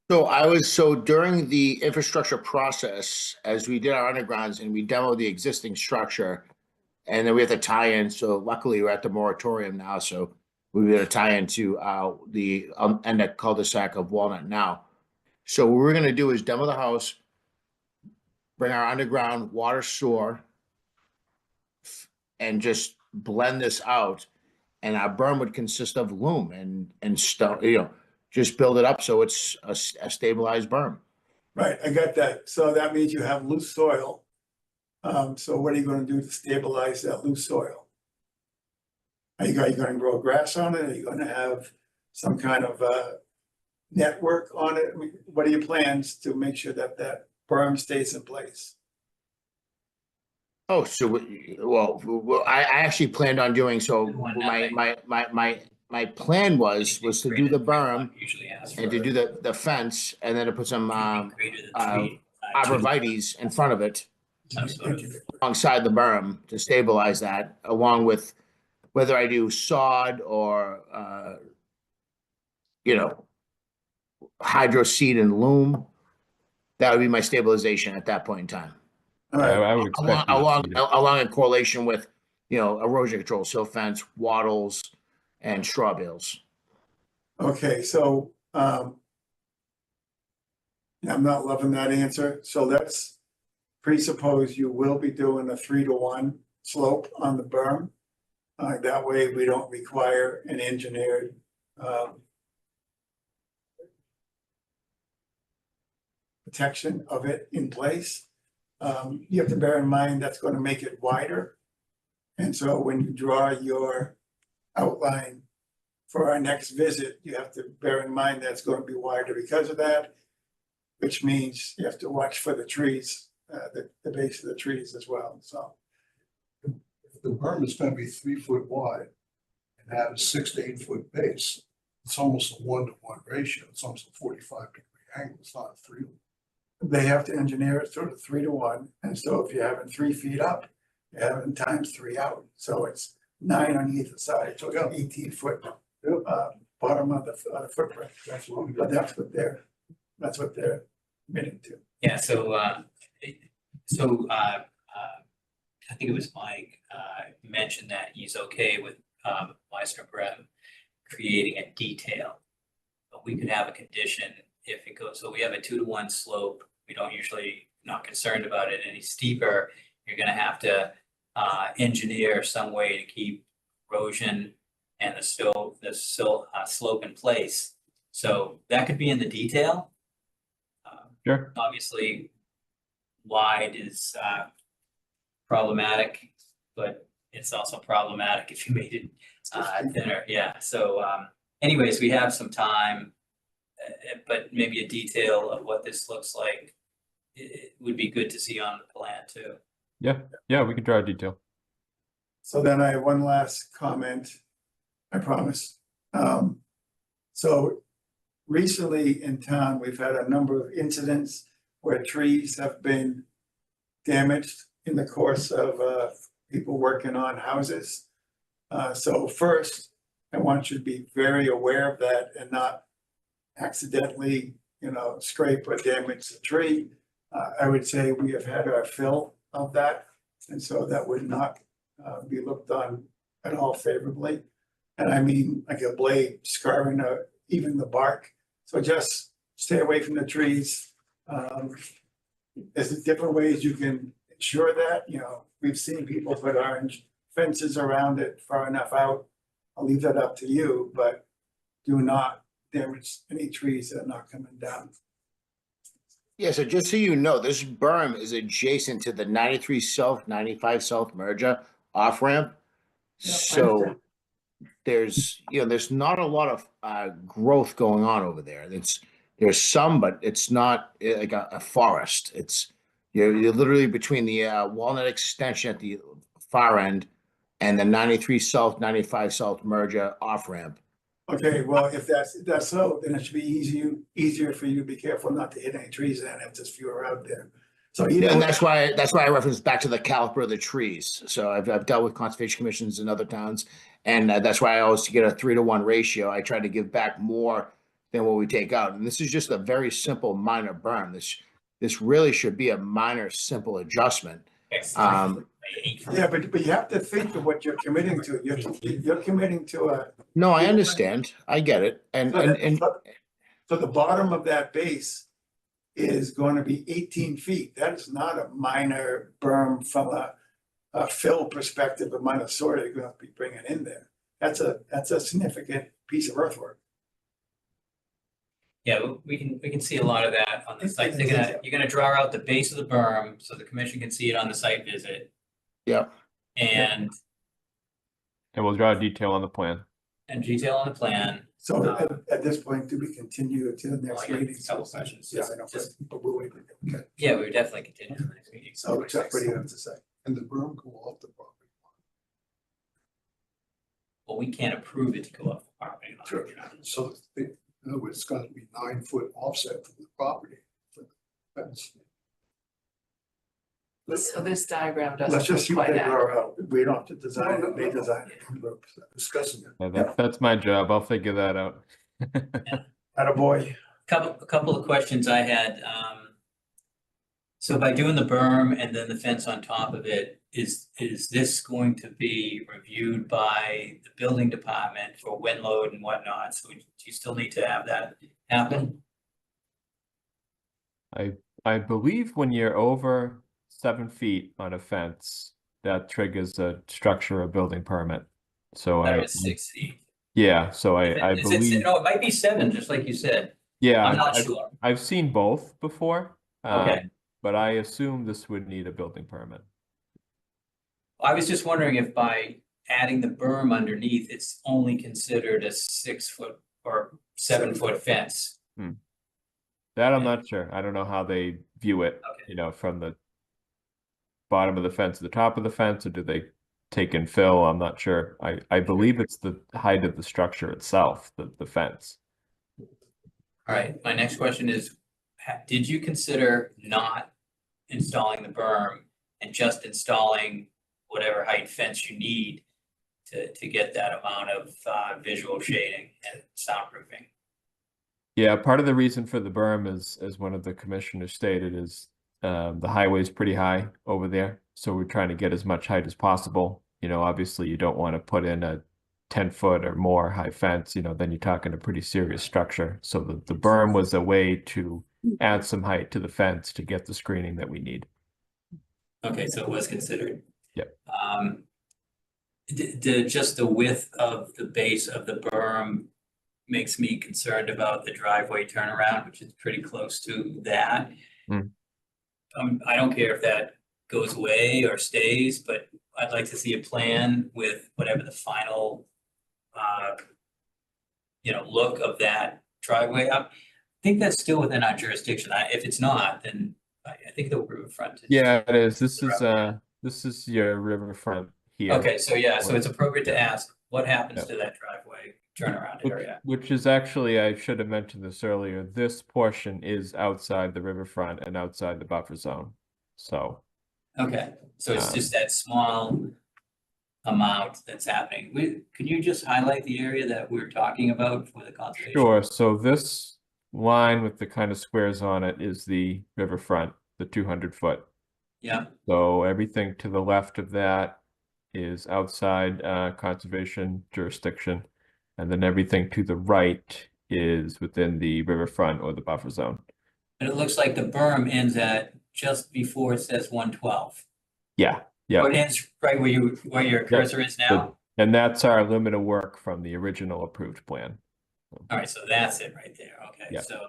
So during the infrastructure process, as we did our undergrounds and we demoed the existing structure, and then we have to tie in, so luckily we're at the moratorium now, so we're gonna tie into the end of cul-de-sac of Walnut now. So what we're gonna do is demo the house, bring our underground water sewer, and just blend this out. And our berm would consist of loam and stone, just build it up so it's a stabilized berm. Right, I got that. So that means you have loose soil. So what are you gonna do to stabilize that loose soil? Are you gonna grow grass on it? Are you gonna have some kind of network on it? I mean, what are your plans to make sure that that berm stays in place? Oh, so, well, I actually planned on doing, so One my my plan was to do the berm Usually ask and to for do the fence and then to put some greater than three. arborvitae's in front of it Some sort of, alongside the berm to stabilize that, along with whether I do sod or, you know, hydro seed and loam. That would be my stabilization at that point in time. All I, right, I would expect. Along in correlation with, you know, erosion control, silt fence, wattles, and straw bales. okay, so, I'm not loving that answer, so let's presuppose you will be doing a 3-to-1 slope on the berm. That way we don't require an engineered, protection of it in place. You have to bear in mind that's gonna make it wider. And so when you draw your outline for our next visit, you have to bear in mind that's gonna be wider because of that. Which means you have to watch for the trees, the base of the trees as well, so. If the berm is gonna be 3 foot wide and have a 6 to 8 foot base, it's almost a 1-to-1 ratio. It's almost a 45-degree angle. It's not a 3. They have to engineer it sort of 3-to-1, and so if you're having 3 feet up, you're having times 3 out, so it's 9 on either side, so it's an 18-foot. Bottom of the footprint, That's long. but that's what they're committing to. yeah, so, I think it was Mike, mentioned that he's okay with, Meister Brem creating a detail. But we could have a condition if it goes, so we have a 2-to-1 slope, we don't usually, not concerned about it any steeper. You're gonna have to, engineer some way to keep erosion and the slope in place. So that could be in the detail. Sure. Obviously, wide is problematic, but it's also problematic if you made it thinner, yeah, so anyways, we have some time. But maybe a detail of what this looks like, it would be good to see on the plan too. Yeah, we can draw a detail. So then I have one last comment, I promise. So recently in town, we've had a number of incidents where trees have been damaged in the course of people working on houses. So first, I want you to be very aware of that and not accidentally, scrape or damage the tree. I would say we have had our fill of that, and so that would not be looked on at all favorably. And I mean, like a blade scarring even the bark, so just stay away from the trees. There's different ways you can ensure that, we've seen people put orange fences around it far enough out. I'll leave that up to you, but do not damage any trees that are not coming down. Yeah, so just so you know, this berm is adjacent to the 93 South, 95 South merger off ramp. Yeah, I So understand. there's not a lot of growth going on over there. There's some, but it's not like a forest. You're literally between the Walnut extension at the far end and the 93 South, 95 South merger off ramp. Okay, well, if that's so, then it should be easier for you to be careful not to hit any trees and if there's fewer out there. So And that's why I referenced back to the caliper of the trees. So I've dealt with conservation commissions in other towns, and that's why I always get a 3-to-1 ratio. I try to give back more than what we take out. And this is just a very simple minor berm. This really should be a minor, simple adjustment. Yeah, but you have to think of what you're committing to. You're committing to a. No, I understand. I get it. And So the bottom of that base is going to be 18 feet. That is not a minor berm from a fill perspective, amount of soil you're going to be bringing in there. That's a significant piece of earthwork. Yeah, we can see a lot of that on the site. You're gonna draw out the base of the berm so the commission can see it on the site visit. Yep. And we'll draw a detail on the plan. detail on the plan. So at this point, do we continue to the next I got a meeting? couple questions. Yeah, I know, but we'll wait. Okay. Yeah, we would definitely continue to the next meeting. So Chuck, what do you have to say? And the berm go off the property line. Well, we can't approve it to go off the property line. Sure. So in other words, it's gonna be 9 foot offset from the property. for the fence. So this diagram Let's doesn't just see what quite they add. draw out. We don't have to design it, they design it. Discussing it. Yeah, that's my job. I'll figure that out. Attaboy. A couple of questions I had, so by doing the berm and then the fence on top of it, is this going to be reviewed by the building department for wind load and whatnot? So do you still need to have that happen? I believe when you're over 7 feet on a fence, that triggers a structure or building permit. So That I, was 6 feet. yeah, so I Is it- believe, No, it might be 7, just like you said. yeah, I'm not I've- sure. I've seen both before. Okay. But I assume this would need a building permit. I was just wondering if by adding the berm underneath, it's only considered a 6-foot or 7-foot fence. That I'm not sure. I don't know how they view it, Okay. you know, from the bottom of the fence to the top of the fence, or do they take in fill? I'm not sure. I believe it's the height of the structure itself, the fence. All right, my next question is, did you consider not installing the berm and just installing whatever height fence you need to get that amount of visual shading and soundproofing? Yeah, part of the reason for the berm is, as one of the commissioners stated, is the highway's pretty high over there. So we're trying to get as much height as possible. You know, obviously you don't want to put in a 10-foot or more high fence, you know, then you're talking a pretty serious structure. So the berm was a way to add some height to the fence to get the screening that we need. Okay, so it was considered. Yep. Just the width of the base of the berm makes me concerned about the driveway turnaround, which is pretty close to that. Mm. I don't care if that goes away or stays, but I'd like to see a plan with whatever the final look of that driveway up. I think that's still within our jurisdiction. If it's not, then I think the riverfront is. Yeah, it is. This is your riverfront here. Okay, so yeah, so it's appropriate to ask, what happens to that driveway turnaround area? Which is actually, I should have mentioned this earlier, this portion is outside the riverfront and outside the buffer zone. So, Okay, so it's just that small amount that's happening. Can you just highlight the area that we're talking about for the conservation? sure. So this line with the kind of squares on it is the riverfront, the 200-foot. Yeah, So everything to the left of that is outside conservation jurisdiction. And then everything to the right is within the riverfront or the buffer zone. and it looks like the berm ends at just before it says 112. Yeah, yeah. Or it ends right where your cursor is now? And that's our limit of work from the original approved plan. All right, so that's it right there, okay, Yeah. so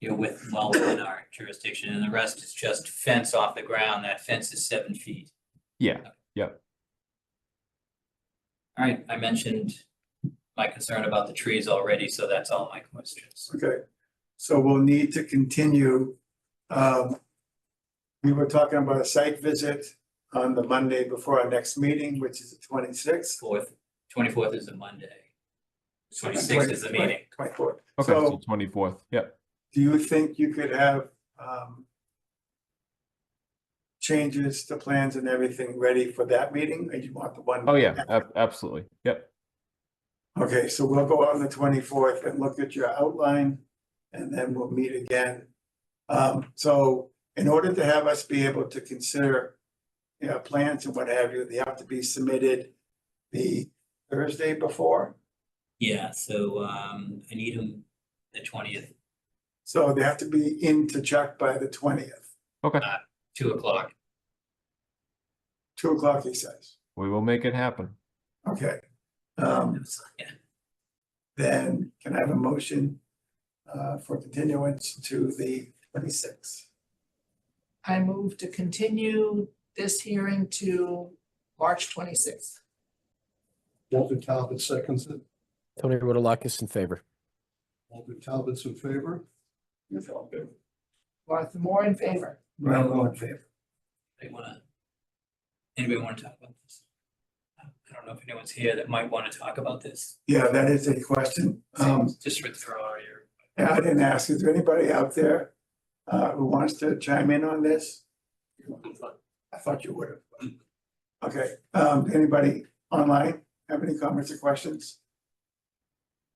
you're well within our jurisdiction, and the rest is just fence off the ground. That fence is 7 feet. Yeah, yeah. All right, I mentioned my concern about the trees already, so that's all my questions. Okay, so we'll need to continue. We were talking about a site visit on the Monday before our next meeting, which is the 26th. 24th is a Monday. 26th is the meeting. 24th. Okay, so So 24th. Yep. do you think you could have changes to plans and everything ready for that meeting, or you want the one? Oh, yeah, absolutely. Yep. Okay, so we'll go on the 24th and look at your outline, and then we'll meet again. So in order to have us be able to consider, you know, plans and what have you, they have to be submitted the Thursday before. Yeah, so I need them the 20th, So they have to be into Chuck by the 20th, Okay, 2 o'clock. 2 o'clock, he says. we will make it happen. Okay. Yeah. Then can I have a motion for continuance to the 26th? I move to continue this hearing to March 26th. Walter Talbot seconds it. Tony Rotalakis in favor. Walter Talbot's in favor. That's all good. Martha Moore in favor. Well, all in favor. Anybody wanna talk about this? I don't know if anyone's here that might want to talk about this. Yeah, that is a question. Just withdraw your. I didn't ask, is there anybody out there who wants to chime in on this? I thought you would have. Okay, anybody online have any comments or questions?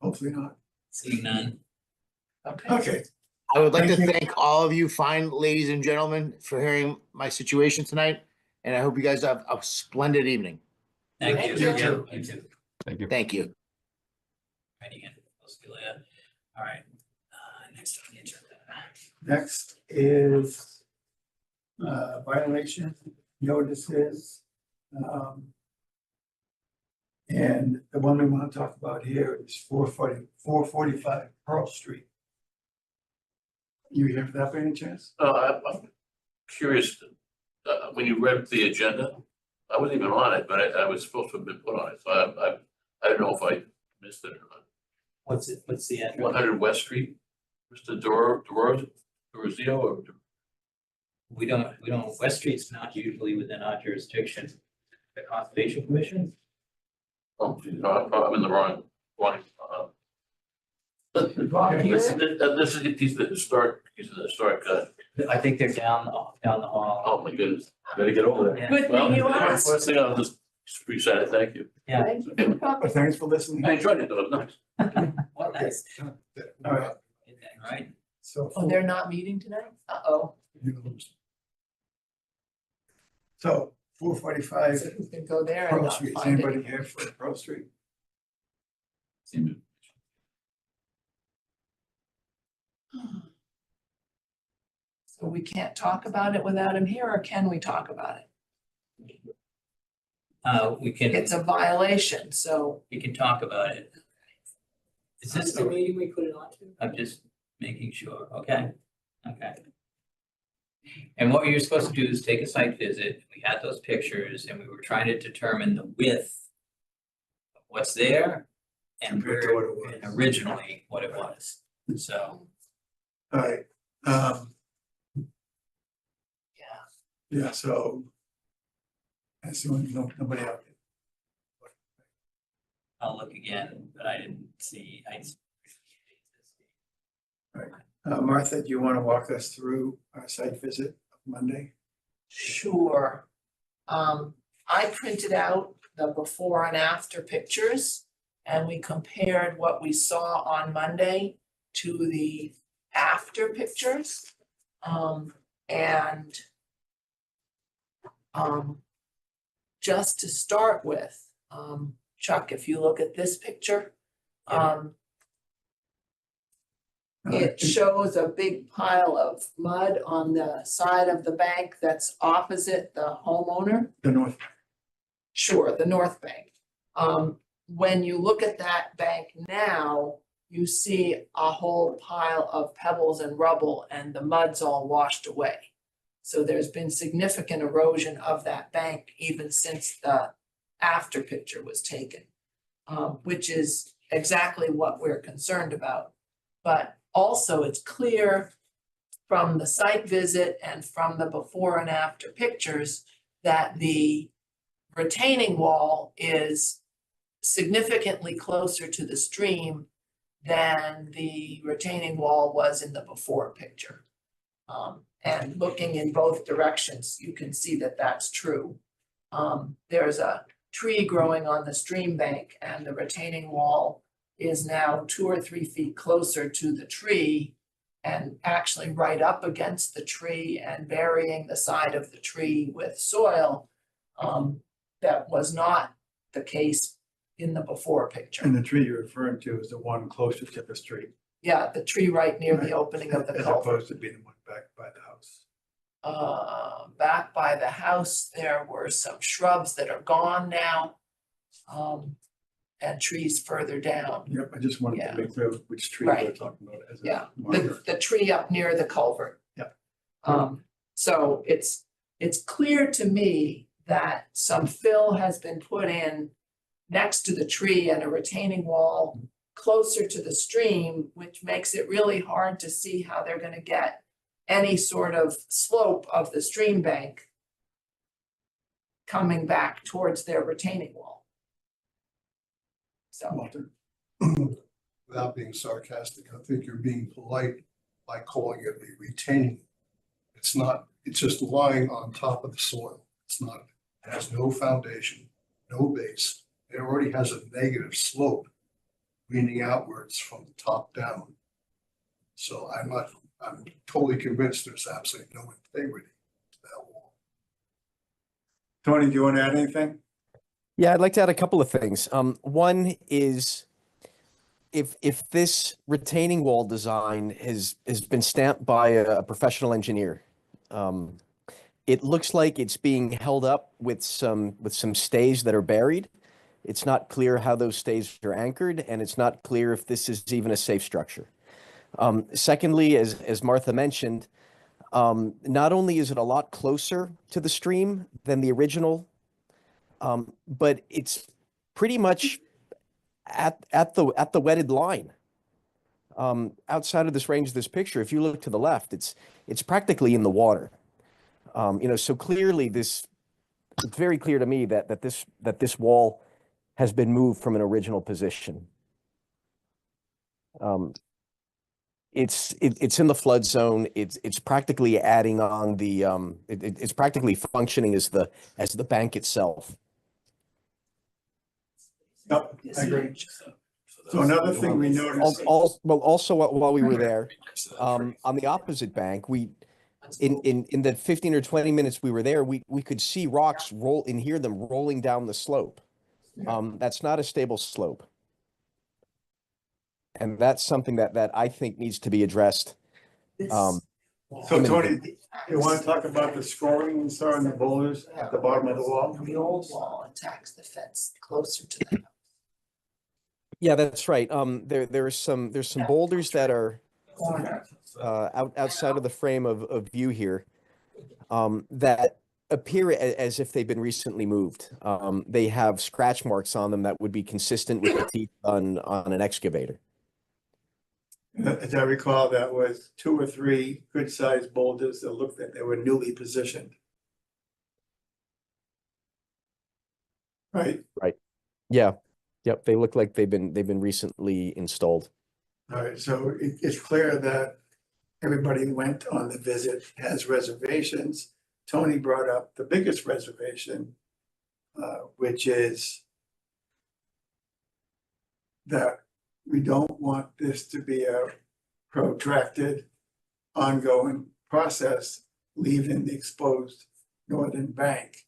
Hopefully not. Seeing none. Okay. Okay, I would like to Thank you. thank all of you fine ladies and gentlemen for hearing my situation tonight. And I hope you guys have a splendid evening. Thank Thank you. you. Yeah, you too. Thank you. Thank you. Right again. We'll see you later. All right. Next on the agenda. next is violation notices. And the one we want to talk about here is 445 Pearl Street. You here for that by any chance? I'm curious, when you read the agenda, I wasn't even on it, but I was supposed to have been put on it, so I don't know if I missed it or not. What's it? What's the address? 100 West Street, Mr. Dorazio, or We don't, West Street's not usually within our jurisdiction. The Conservation Commission? oh, geez, no, I'm in the wrong one. Wrong here? This is, he's the historic, I think they're down the hall. oh my goodness, better get over there. Yeah. Good Well, thing you asked. first thing I'll just reset it, thank you. Yeah. Thank you for the But thanks for listening. I enjoyed it, though, it was nice. What nice. All right, Right? so. Oh, they're not meeting tonight? Uh-oh. So 445 So who can go there and Pearl not Street, is find anybody it? here for Pearl Street? So we can't talk about it without him here, or can we talk about it? We can, It's a violation, so we can talk about it. Is this the meeting we put it on to? I'm just making sure, okay? Okay. And what you're supposed to do is take a site visit. We had those pictures and we were trying to determine the width of what's there and Compared to where, what it was. and originally what it was. So, All right, yeah, so. I see nobody out there. I'll look again, but I didn't see, Martha, do you want to walk us through our site visit Monday? sure. I printed out the before and after pictures, and we compared what we saw on Monday to the after pictures. Just to start with, Chuck, if you look at this picture, it shows a big pile of mud on the side of the bank that's opposite the homeowner. The north, Sure, the north bank. When you look at that bank now, you see a whole pile of pebbles and rubble and the mud's all washed away. So there's been significant erosion of that bank even since the after picture was taken, which is exactly what we're concerned about. But also it's clear from the site visit and from the before and after pictures that the retaining wall is significantly closer to the stream than the retaining wall was in the before picture. And looking in both directions, you can see that that's true. There's a tree growing on the stream bank and the retaining wall is now 2 or 3 feet closer to the tree and actually right up against the tree and burying the side of the tree with soil. That was not the case in the before picture. and the tree you're referring to is the one closer to the street. Yeah, the tree right near the Right. opening of the As culvert. opposed to being the one back by the house. Back by the house, there were some shrubs that are gone now. And trees further down. Yep, I just wanted Yeah. to make clear which tree we're Right. talking about as a Yeah, marker. the tree up near the culvert. Yep. So it's clear to me that some fill has been put in next to the tree and a retaining wall closer to the stream, which makes it really hard to see how they're gonna get any sort of slope of the stream bank coming back towards their retaining wall. So, Walter, without being sarcastic, I think you're being polite by calling it a retaining. It's not, it's just lying on top of the soil. It's not, it has no foundation, no base. It already has a negative slope leaning outwards from the top down. So I'm totally convinced there's absolutely no integrity to that wall. Tony, do you want to add anything? Yeah, I'd like to add a couple of things. One is if this retaining wall design has been stamped by a professional engineer, it looks like it's being held up with some stays that are buried. It's not clear how those stays are anchored, and it's not clear if this is even a safe structure. Secondly, as Martha mentioned, not only is it a lot closer to the stream than the original, but it's pretty much at the wetted line. Outside of this range of this picture, if you look to the left, it's practically in the water. So clearly it's very clear to me that this wall has been moved from an original position. It's in the flood zone. It's practically adding on the it's practically functioning as the bank itself. Yep, I agree. So another thing we noticed. Also while we were there, on the opposite bank, in the 15 or 20 minutes we were there, we could see rocks roll and hear them rolling down the slope. That's not a stable slope. And that's something that I think needs to be addressed. So Tony, you want to talk about the scoring we saw in the boulders at the bottom of the wall? the old wall attacks the fence closer to the house. Yeah, that's right. There's some boulders that are outside of the frame of view here, that appear as if they've been recently moved. They have scratch marks on them that would be consistent with the teeth on an excavator. As I recall, that was 2 or 3 good-sized boulders that looked like they were newly positioned. Right? Yeah. Yep. They look like they've been recently installed. All right, so it's clear that everybody who went on the visit has reservations. Tony brought up the biggest reservation, which is that we don't want this to be a protracted, ongoing process, leaving the exposed northern bank.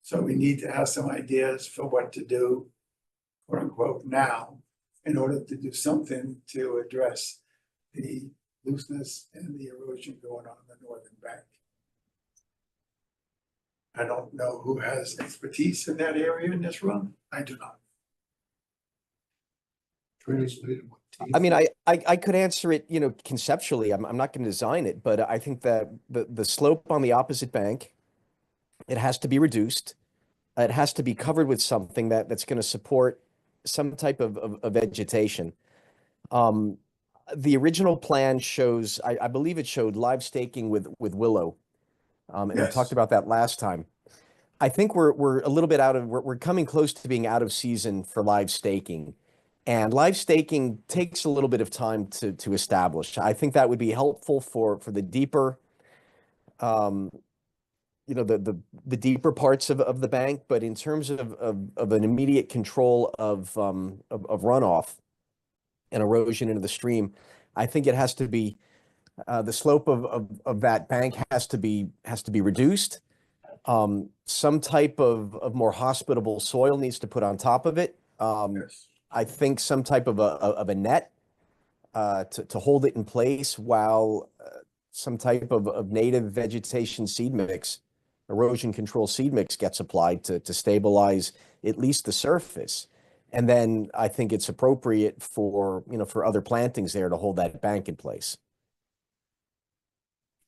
So we need to have some ideas for what to do, quote unquote, now, in order to do something to address the looseness and the erosion going on the northern bank. I don't know who has expertise in that area in this room. I do not. Translated with teeth. I mean, I could answer it, conceptually. I'm not going to design it, but I think that the slope on the opposite bank, it has to be reduced. It has to be covered with something that's going to support some type of vegetation. The original plan shows, I believe it showed live staking with willow. And we Yes. talked about that last time. I think we're a little bit we're coming close to being out of season for live staking. And live staking takes a little bit of time to establish. I think that would be helpful for the deeper, the deeper parts of the bank. But in terms of an immediate control of runoff and erosion into the stream, I think it has to be the slope of that bank has to be reduced. Some type of more hospitable soil needs to put on top of it. Yes. I think some type of a net to hold it in place while some type of native vegetation seed mix, erosion control seed mix gets applied to stabilize at least the surface. And then I think it's appropriate for other plantings there to hold that bank in place.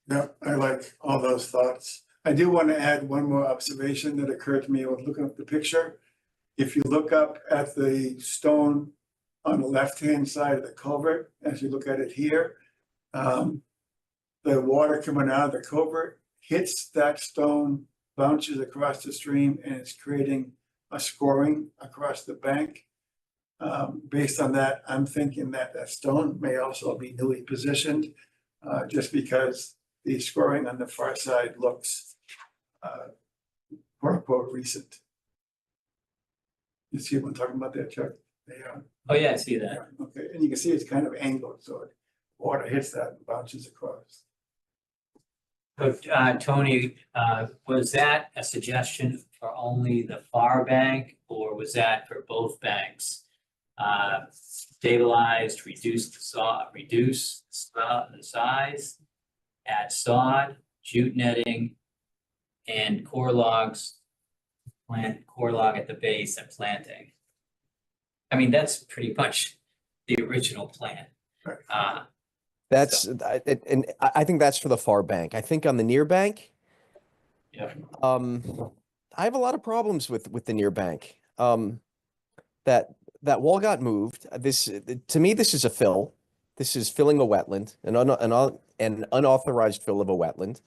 Yeah, I like all those thoughts. I do want to add one more observation that occurred to me when looking at the picture. If you look up at the stone on the left-hand side of the culvert, as you look at it here, the water coming out of the culvert hits that stone, bounces across the stream, and it's creating a scoring across the bank. Based on that, I'm thinking that that stone may also be newly positioned, just because the scoring on the far side looks, quote unquote, recent. You see what I'm talking about there, Chuck? They are. Oh, yeah, I see that. Okay, and you can see it's kind of angled, so water hits that and bounces across. So, Tony, was that a suggestion for only the far bank, or was that for both banks? Stabilized, reduce the size, add sod, jute netting, and core logs, plant core log at the base and planting. I mean, that's pretty much the original plan. Right. That's, and I think that's for the far bank. I think on the near bank, Yeah. I have a lot of problems with the near bank. That wall got moved. To me, this is a fill. This is filling a wetland, an unauthorized fill of a wetland.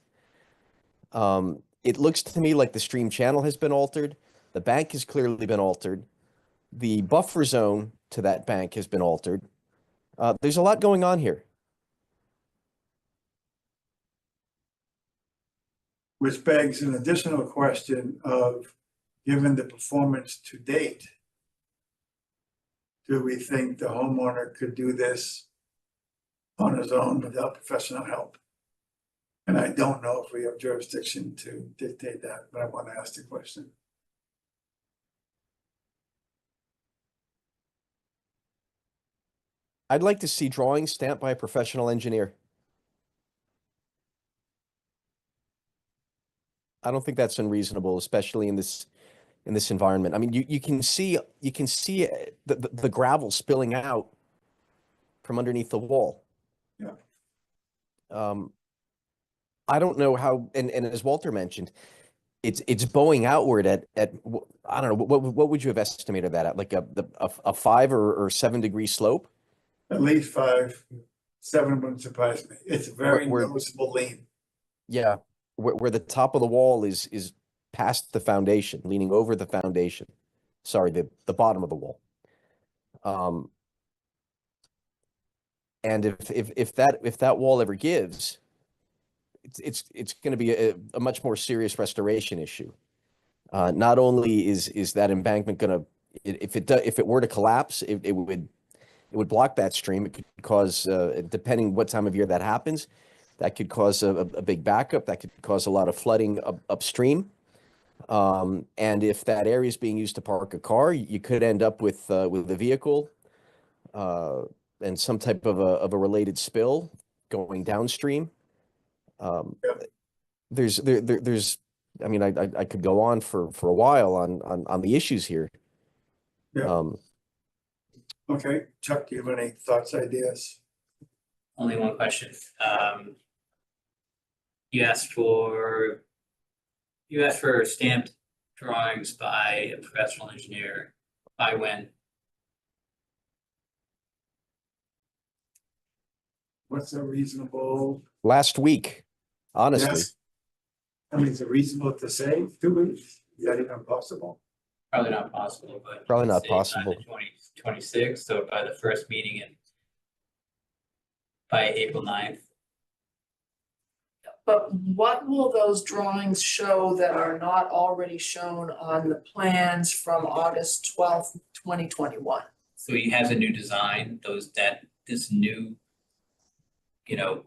It looks to me like the stream channel has been altered. The bank has clearly been altered. The buffer zone to that bank has been altered. There's a lot going on here. Which begs an additional question of, given the performance to date, do we think the homeowner could do this on his own without professional help? And I don't know if we have jurisdiction to dictate that, but I want to ask the question. I'd like to see drawings stamped by a professional engineer. I don't think that's unreasonable, especially in this environment. I mean, you can see the gravel spilling out from underneath the wall. Yeah. I don't know how, and as Walter mentioned, it's bowing outward at I don't know, what would you have estimated that at, like a 5 or 7 degree slope? At least 5, 7 wouldn't surprise me. It's a very We're- noticeable lean. Yeah, where the top of the wall is past the foundation, leaning over the foundation. Sorry, the bottom of the wall. And if that wall ever gives, it's going to be a much more serious restoration issue. Not only is that embankment going to, if it were to collapse, it would block that stream. It could cause, depending what time of year that happens, that could cause a big backup. That could cause a lot of flooding upstream. And if that area is being used to park a car, you could end up with a vehicle and some type of a related spill going downstream. There's I mean, I could go on for a while on the issues here. Yeah. Okay, Chuck, do you have any thoughts, ideas? Only one question. You asked for stamped drawings by a professional engineer. By when? What's a reasonable? Last week, honestly. Yes. I mean, is it reasonable to say 2 weeks? Is that even possible? Probably not possible, but. Probably not say by possible. the 26th, so by the first meeting by April 9th. But what will those drawings show that are not already shown on the plans from August 12th, 2021? So he has a new design, this new, you know,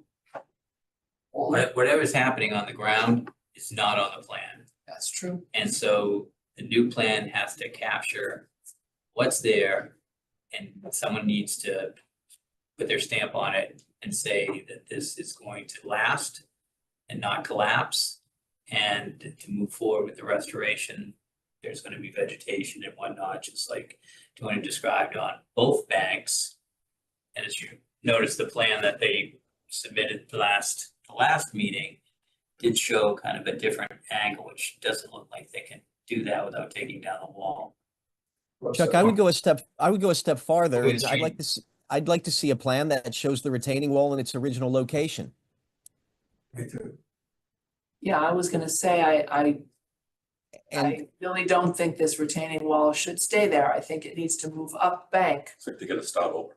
whatever's happening on the ground is not on the plan. That's true. And so the new plan has to capture what's there, and someone needs to put their stamp on it and say that this is going to last and not collapse. And to move forward with the restoration, there's going to be vegetation and whatnot, just like Tony described on both banks. And as you notice, the plan that they submitted the last meeting did show kind of a different angle, which doesn't look like they can do that without taking down the wall. Chuck, I would go a step farther. Please, I'd like to see a plan that shows the retaining wall in its original location. Me too. Yeah, I was gonna say, And I really don't think this retaining wall should stay there. I think it needs to move up bank. It's like to get a start over.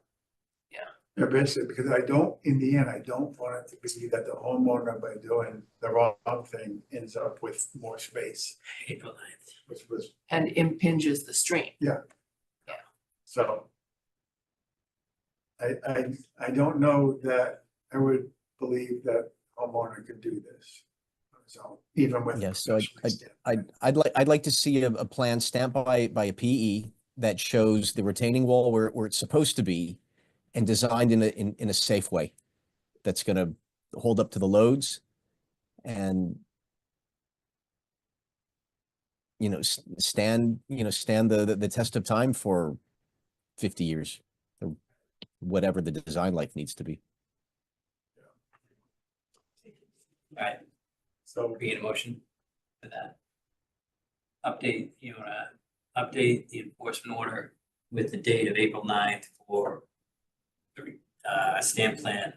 Yeah, basically, because I don't, in the end, I don't want it to be that the homeowner, by doing the wrong thing, ends up with more space, April 9th. which was, And impinges the stream. so. I don't know that I would believe that homeowner could do this. So even with. Yes, so professionally stamped. I'd like to see a plan stamped by a PE that shows the retaining wall where it's supposed to be and designed in a safe way that's gonna hold up to the loads and stand the test of time for 50 years or whatever the design life needs to be. All right, So we get a motion for that. Update, you wanna update the enforcement order with the date of April 9th for the stamp plan.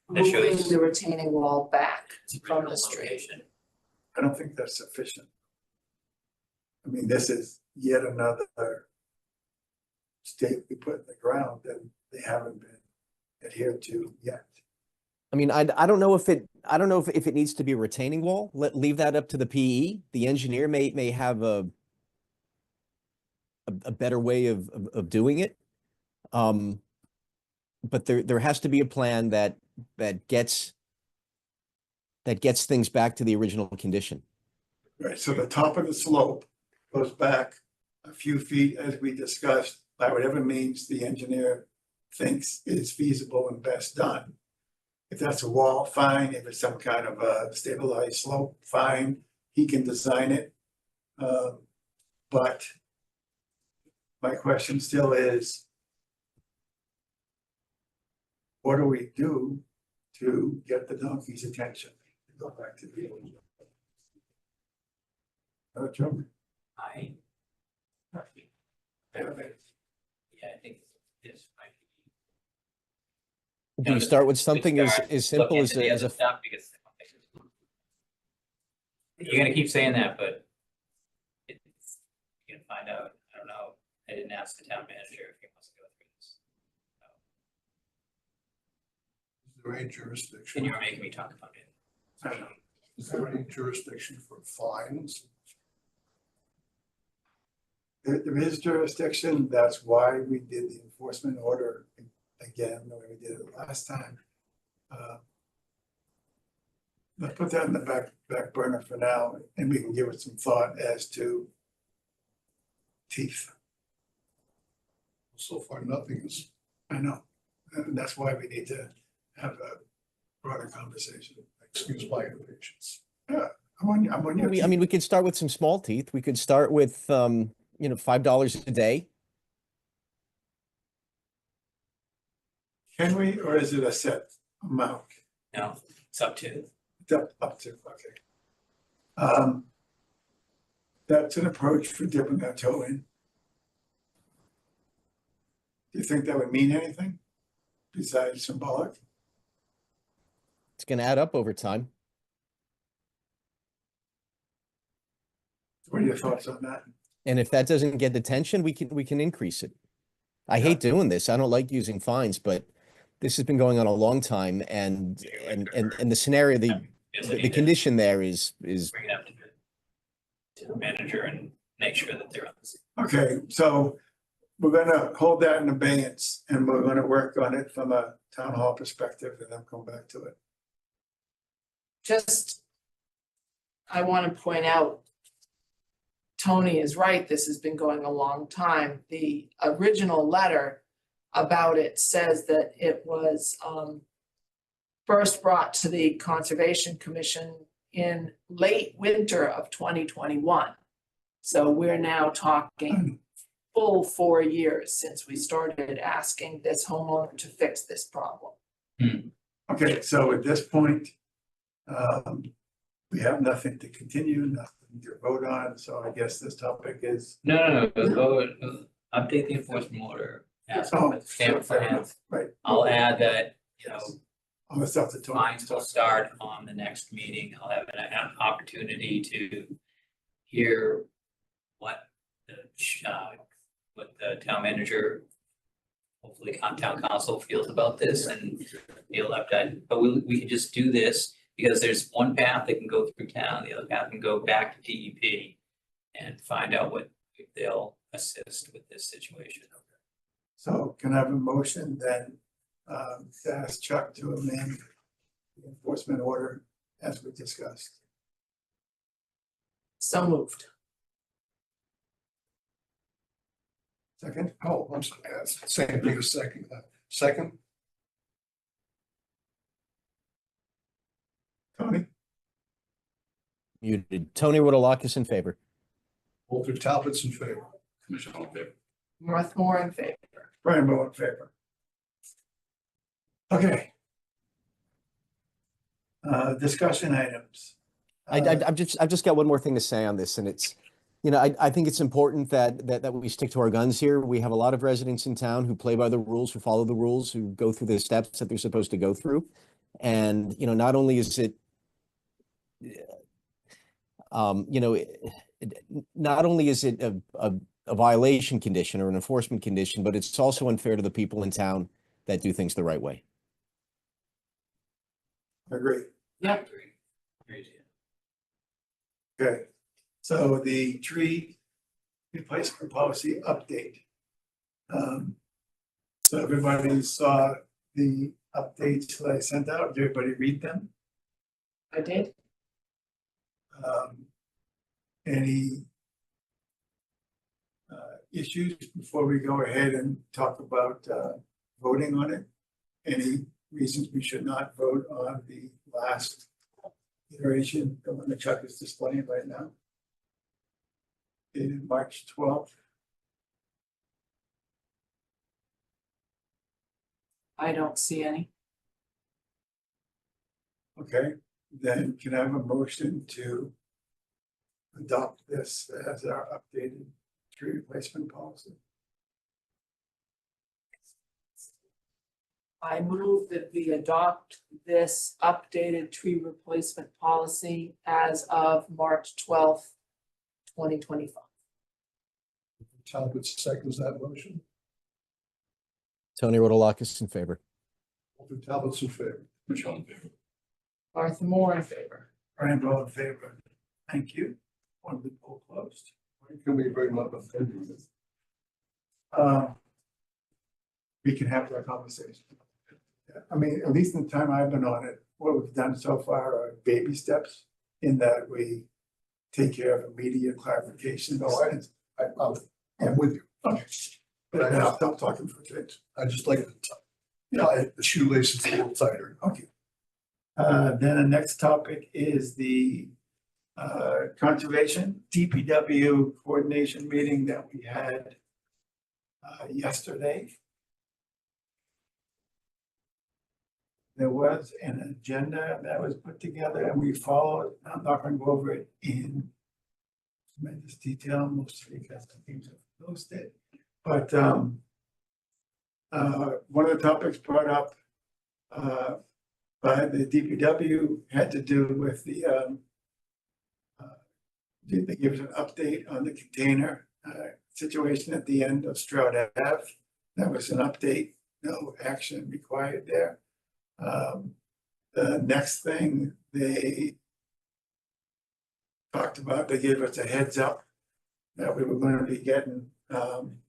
That Moving shows the retaining wall back its from original the street. location. I don't think that's sufficient. I mean, this is yet another stake we put in the ground that they haven't been adhered to yet. I mean, I don't know if it needs to be a retaining wall. Leave that up to the PE. The engineer may have a better way of doing it. But there has to be a plan that gets things back to the original condition. Right, so the top of the slope goes back a few feet, as we discussed, by whatever means the engineer thinks is feasible and best done. If that's a wall, fine. If it's some kind of a stabilized slope, fine. He can design it. But my question still is, what do we do to get the donkey's attention? Go back to the. Joe? I. Yeah, I think this might be. Do you start with something as start simple looking as into the a other stuff because you're gonna keep saying that, but it's, you're gonna find out. I don't know. I didn't ask the town manager if he wants to go through this. Is there any jurisdiction? And you were making me talk about it. I don't know. Is there any jurisdiction for fines? There is jurisdiction, that's why we did the enforcement order again, the way we did it last time. Let's put that in the back burner for now, and we can give it some thought as to teeth. So far, nothing is. I know, and that's why we need to have a broader conversation. Excuse my impatience. I'm on your I mean, we could start with some small teeth. We could start with $5 a day. Can we, or is it a set amount? No, it's up to. Up to, okay. That's an approach for dipping our toe in. Do you think that would mean anything besides symbolic? It's going to add up over time. What are your thoughts on that? And if that doesn't get attention, we can increase it. I hate doing this. I don't like using fines, but this has been going on a long time, and the scenario, the condition there is Bring it up to the manager and make sure that they're on the same. Okay, so we're gonna hold that in abeyance, and we're gonna work on it from a town hall perspective, and then come back to it. Just, I want to point out, Tony is right, this has been going a long time. The original letter about it says that it was first brought to the Conservation Commission in late winter of 2021. So we're now talking full 4 years since we started asking this homeowner to fix this problem. Okay, so at this point, we have nothing to continue, nothing to vote on, so I guess this topic is. No, go update the enforcement order. Ask them for the stamp plans. Right. I'll add that, All the stuff that Tony. fines will start on the next meeting. I'll have an opportunity to hear what the town manager, hopefully town council feels about this and the elected, but we can just do this because there's one path that can go through town, the other path can go back to DEP and find out what if they'll assist with this situation. So can I have a motion then, to ask Chuck to amend the enforcement order as we discussed? So moved. Second, Oh, I'm sorry, same thing as second, second, Tony, Muted. Tony Rotalakis in favor. Walter Talbot's in favor. Commissioner all in favor? North Moore in favor. Brian Bowe in favor. Okay. Discussion items. I've just got one more thing to say on this, and it's, you know, I think it's important that we stick to our guns here. We have a lot of residents in town who play by the rules, who follow the rules, who go through the steps that they're supposed to go through. And, you know, not only is it, not only is it a violation condition or an enforcement condition, but it's also unfair to the people in town that do things the right way. Agree. Yep. Crazy. Okay, so the tree replacement policy update. So everybody saw the updates that I sent out. Did everybody read them? I did. Any issues before we go ahead and talk about voting on it? Any reasons we should not vote on the last iteration, the one that Chuck is displaying right now? Dated March 12th. I don't see any. Okay, then can I have a motion to adopt this as our updated tree replacement policy? I move that we adopt this updated tree replacement policy as of March 12th, 2025. Talbot seconds that motion. Tony Rotalakis in favor. Walter Talbot's in favor. Commissioner all in favor? Martha Moore in favor. Brian Bowe in favor. Thank you. One the poll closed. When can we bring up a third? We can have that conversation. I mean, at least in the time I've been on it, what we've done so far are baby steps in that we take care of immediate clarification. I'm with you. Okay. But now stop talking for kids. I just like to tie the shoelaces a little tighter. Okay. Then the next topic is the conservation DPW coordination meeting that we had yesterday. There was an agenda that was put together and we followed. I'm not going to go over it in tremendous detail, mostly because the things have posted. But one of the topics brought up by the DPW had to do with the they give us an update on the container situation at the end of Stroud Ave. That was an update, no action required there. The next thing they talked about, they gave us a heads up that we were going to be getting an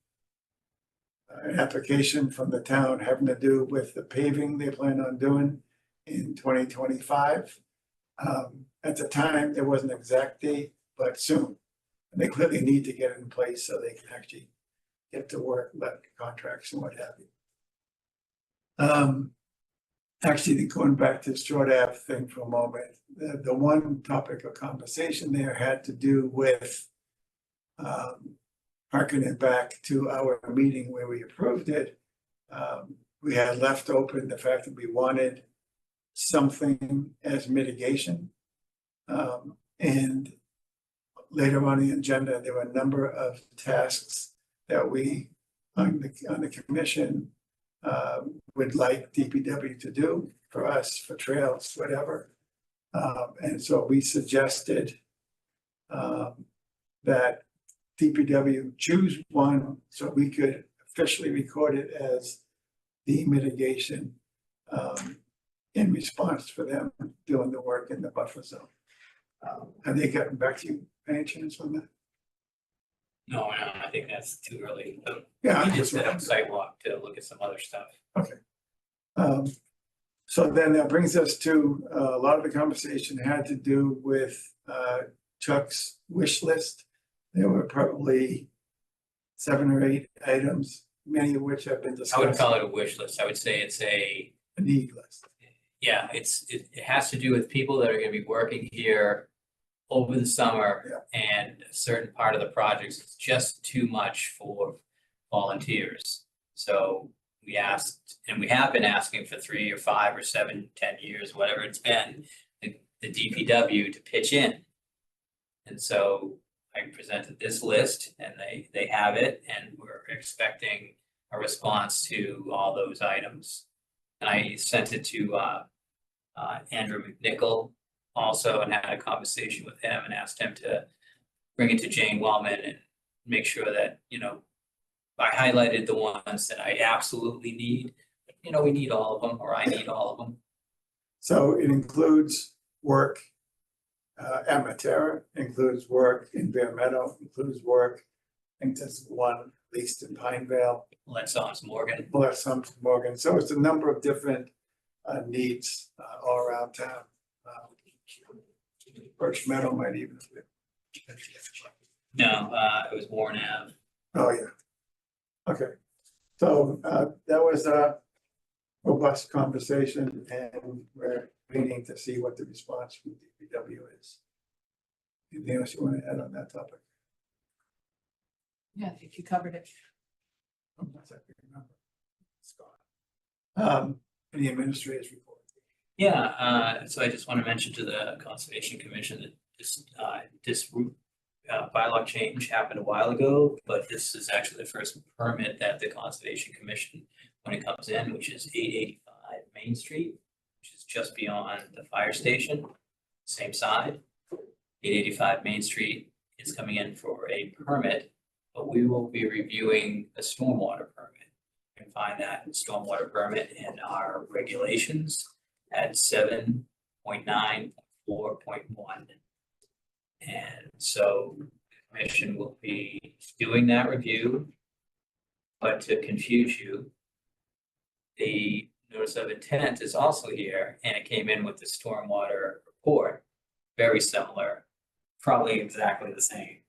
application from the town having to do with the paving they plan on doing in 2025. At the time, there wasn't an exact date, but soon. And they clearly need to get it in place so they can actually get to work, let contracts and what have you. Actually, going back to the Stroud Ave thing for a moment, the one topic of conversation there had to do with harkening back to our meeting where we approved it. We had left open the fact that we wanted something as mitigation. And later on the agenda, there were a number of tasks that we on the commission would like DPW to do for us, for trails, whatever. And so we suggested that DPW choose one so we could officially record it as the mitigation in response for them doing the work in the buffer zone. Have they gotten back to you, any chance on that? No, I think that's too early. Yeah. We just set up a sidewalk to look at some other stuff. So then that brings us to, a lot of the conversation had to do with Chuck's wish list. There were probably 7 or 8 items, many of which have been I discussed. wouldn't call it a wish list. I would say it's a, A need list. yeah, it has to do with people that are gonna be working here over the summer. And a certain part of the project is just too much for volunteers. So we asked, and we have been asking for 3 or 5 or 7, 10 years, whatever it's been, the DPW to pitch in. And so I presented this list and they have it, and we're expecting a response to all those items. And I sent it to Andrew McNichol also, and had a conversation with him and asked him to bring it to Jane Wellman and make sure that, you know, I highlighted the ones that I absolutely need. You know, we need all of them, or I need all of them. So it includes work at Matera, includes work in Bear Meadow, includes work, I think there's one at least in Pinevale, Let's Morgan. plus some to Morgan. So it's a number of different needs all around town. Birch Meadow might even. No, it was Warren Ave. Oh, yeah. Okay, so that was a robust conversation, and we're waiting to see what the response from DPW is. Anything else you want to add on that topic? Yeah, I think you covered it. Unless I can remember. It's gone. Any administrators report? Yeah, so I just want to mention to the Conservation Commission that this bylaw change happened a while ago, but this is actually the first permit that the Conservation Commission, when it comes in, which is 885 Main Street, which is just beyond the fire station, same side. 885 Main Street is coming in for a permit, but we will be reviewing a stormwater permit. You can find that stormwater permit in our regulations at 7.9.4.1. And so the commission will be doing that review. But to confuse you, the notice of intent is also here, and it came in with the stormwater report, very similar, probably exactly the same.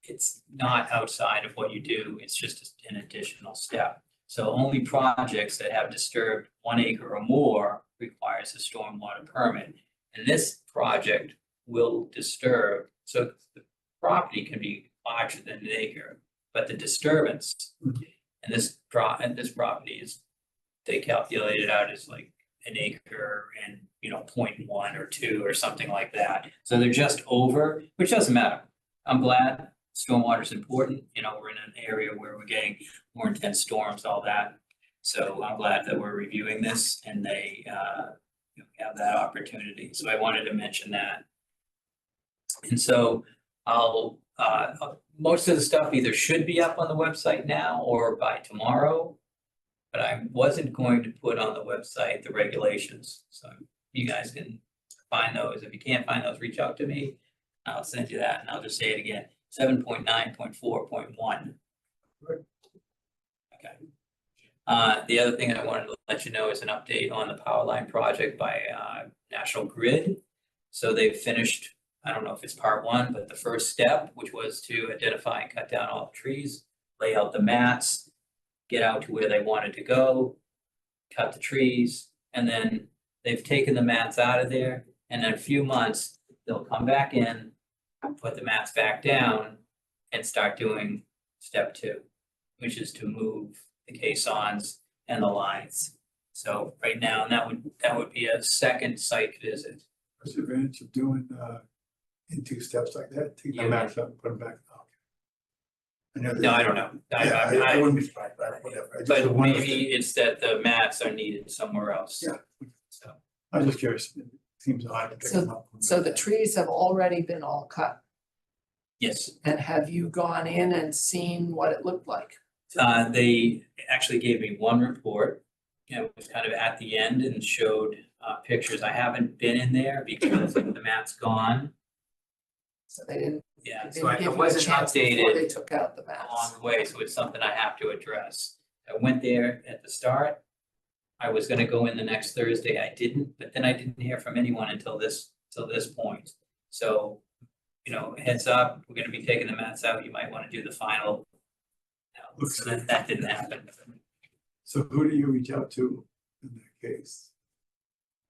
It's not outside of what you do, it's just an additional step. So only projects that have disturbed 1 acre or more requires a stormwater permit. And this project will disturb, so the property can be larger than 1 acre, but the disturbance, and this property is, they calculate it out as like 1 acre and, you know, 0.1 or 2 or something like that. So they're just over, which doesn't matter. I'm glad stormwater is important. You know, we're in an area where we're getting more intense storms, all that. So I'm glad that we're reviewing this and they have that opportunity. So I wanted to mention that. And so I'll, most of the stuff either should be up on the website now or by tomorrow. But I wasn't going to put on the website the regulations. So you guys can find those. If you can't find those, reach out to me. I'll send you that, and I'll just say it again, 7.9.4.1. Okay. The other thing I wanted to let you know is an update on the power line project by National Grid. So they've finished, I don't know if it's part 1, but the first step, which was to identify and cut down all the trees, lay out the mats, get out to where they wanted to go, cut the trees, and then they've taken the mats out of there, and in a few months, they'll come back in, put the mats back down, and start doing step 2, which is to move the caissons and the lines. So right now, that would be a second site visit. What's the advantage of doing in 2 steps like that? Take the max up and put them back. No, I don't know. I wouldn't be surprised, but whatever. I just But wondered if maybe it's that the mats are needed somewhere else. Yeah. So, I was just curious. It seems odd to pick them up. So the trees have already been all cut. Yes, And have you gone in and seen what it looked like? they actually gave me one report. It was kind of at the end and showed pictures. I haven't been in there because the map's gone. So they didn't, Yeah, they so didn't give it you a wasn't chance before updated they took out the along maps. the way, so it's something I have to address. I went there at the start. I was gonna go in the next Thursday. I didn't, but then I didn't hear from anyone until this point. So, heads up, we're gonna be taking the mats out. You might wanna do the final. So that didn't happen. So who do you reach out to in that case?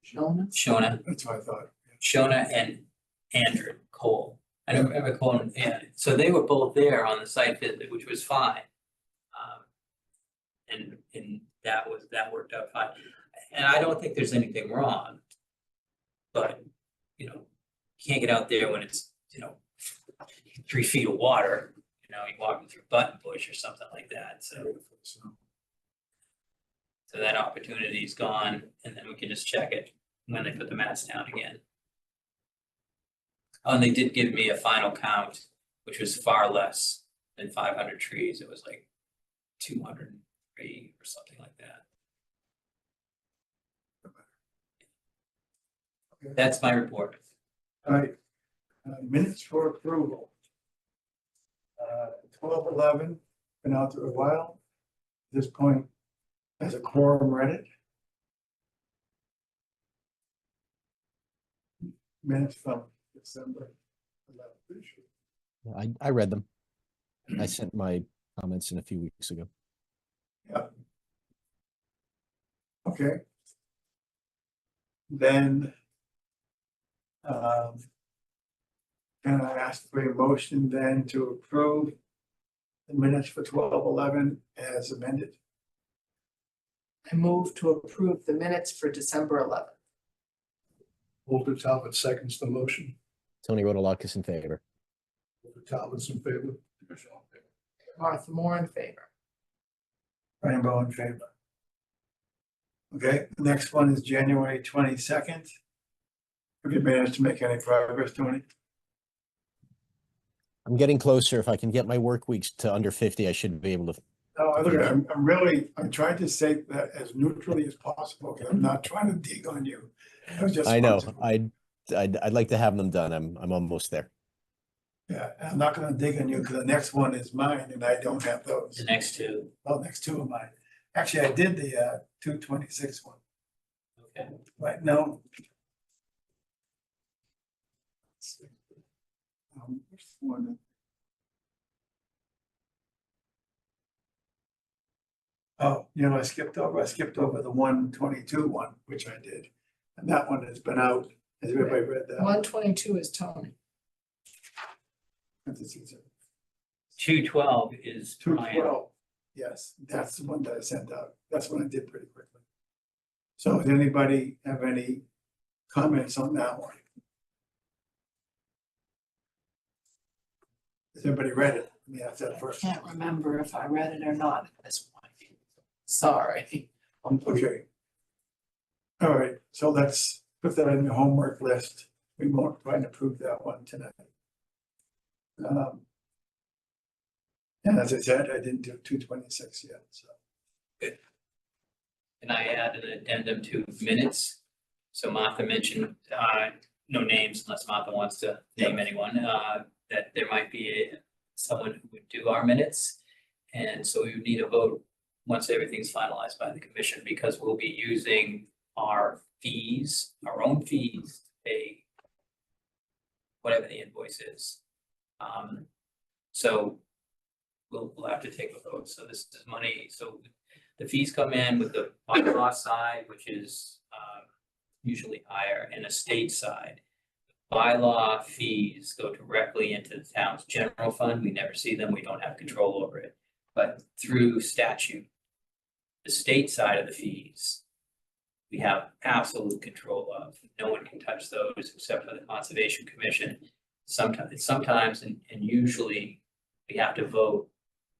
Shona? Shona, That's what I thought. Shona and Andrew Cole. I don't remember calling, yeah, so they were both there on the site visit, which was fine. And that worked out fine. And I don't think there's anything wrong. But, you can't get out there when it's, 3 feet of water, you're walking through button bush or something like that, so. So that opportunity's gone, and then we can just check it when they put the mats down again. Oh, and they did give me a final count, which was far less than 500 trees. It was like 203 or something like that. Okay. That's my report. All right, minutes for approval. 12/11, been out there a while. At this point, has a quorum read it? Minutes from December 11th. I read them. I sent my comments in a few weeks ago. Okay. Then can I ask for a motion then to approve the minutes for 12/11 as amended? I move to approve the minutes for December 11th. Walter Talbot seconds the motion. Tony Rotalakis in favor. Walter Talbot's in favor. Martha Moore in favor. Rainbow in favor. Okay, the next one is January 22nd. Have you managed to make any progress, Tony? I'm getting closer. If I can get my work weeks to under 50, I should be able to. No, look, I'm trying to say that as neutrally as possible, because I'm not trying to dig on you. I know. I'd like to have them done. I'm almost there. Yeah, and I'm not gonna dig on you, because the next one is mine, and I don't have those. The next two, Well, next two of mine. Actually, I did the 226 one, okay. right? No. Which one? Oh, I skipped over the 122 one, which I did. And that one has been out. Has everybody read that? 122 is Tony. 212 is Brian. 212. Yes, that's the one that I sent out. That's what I did pretty quickly. So does anybody have any comments on that one? Has everybody read it? Let me ask that I first. can't remember if I read it or not at this point. Sorry. Okay. All right, so let's put that in the homework list. We won't try and approve that one tonight. And as I said, I didn't do 226 yet, so. Can I add an addendum to minutes? So Martha mentioned, no names unless Martha wants to name anyone, that there might be someone who would do our minutes. And so we would need a vote once everything's finalized by the commission, because we'll be using our fees, our own fees, to pay whatever the invoice is. So we'll have to take a vote. So this is money. So the fees come in with the bylaw side, which is usually higher, and a state side. Bylaw fees go directly into the town's general fund. We never see them. We don't have control over it. But through statute, the state side of the fees, we have absolute control of. No one can touch those except for the Conservation Commission. Sometimes and usually we have to vote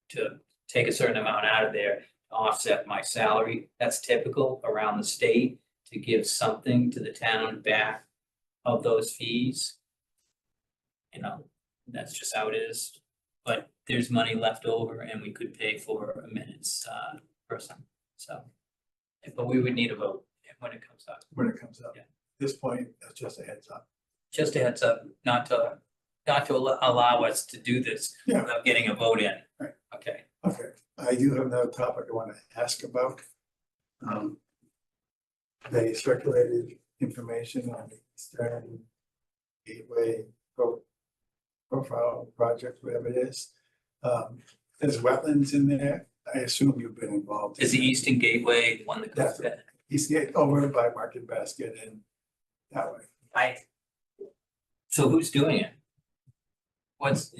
to take a certain amount out of there to offset my salary. That's typical around the state, to give something to the town back of those fees. That's just how it is. But there's money left over and we could pay for a minutes person, so. But we would need a vote when it comes up. when it comes up. Yeah. At this point, that's just a heads up. Just a heads up, not to allow us to do this Yeah. without getting a vote in. Right. Okay, Okay, I do have another topic I want to ask about. They circulated information on the Eastern Gateway profile project, whatever it is. There's wetlands in there. I assume you've been involved. is the Eastern Gateway one that goes That's there? East Gate over by Market Basket and that way. So who's doing it?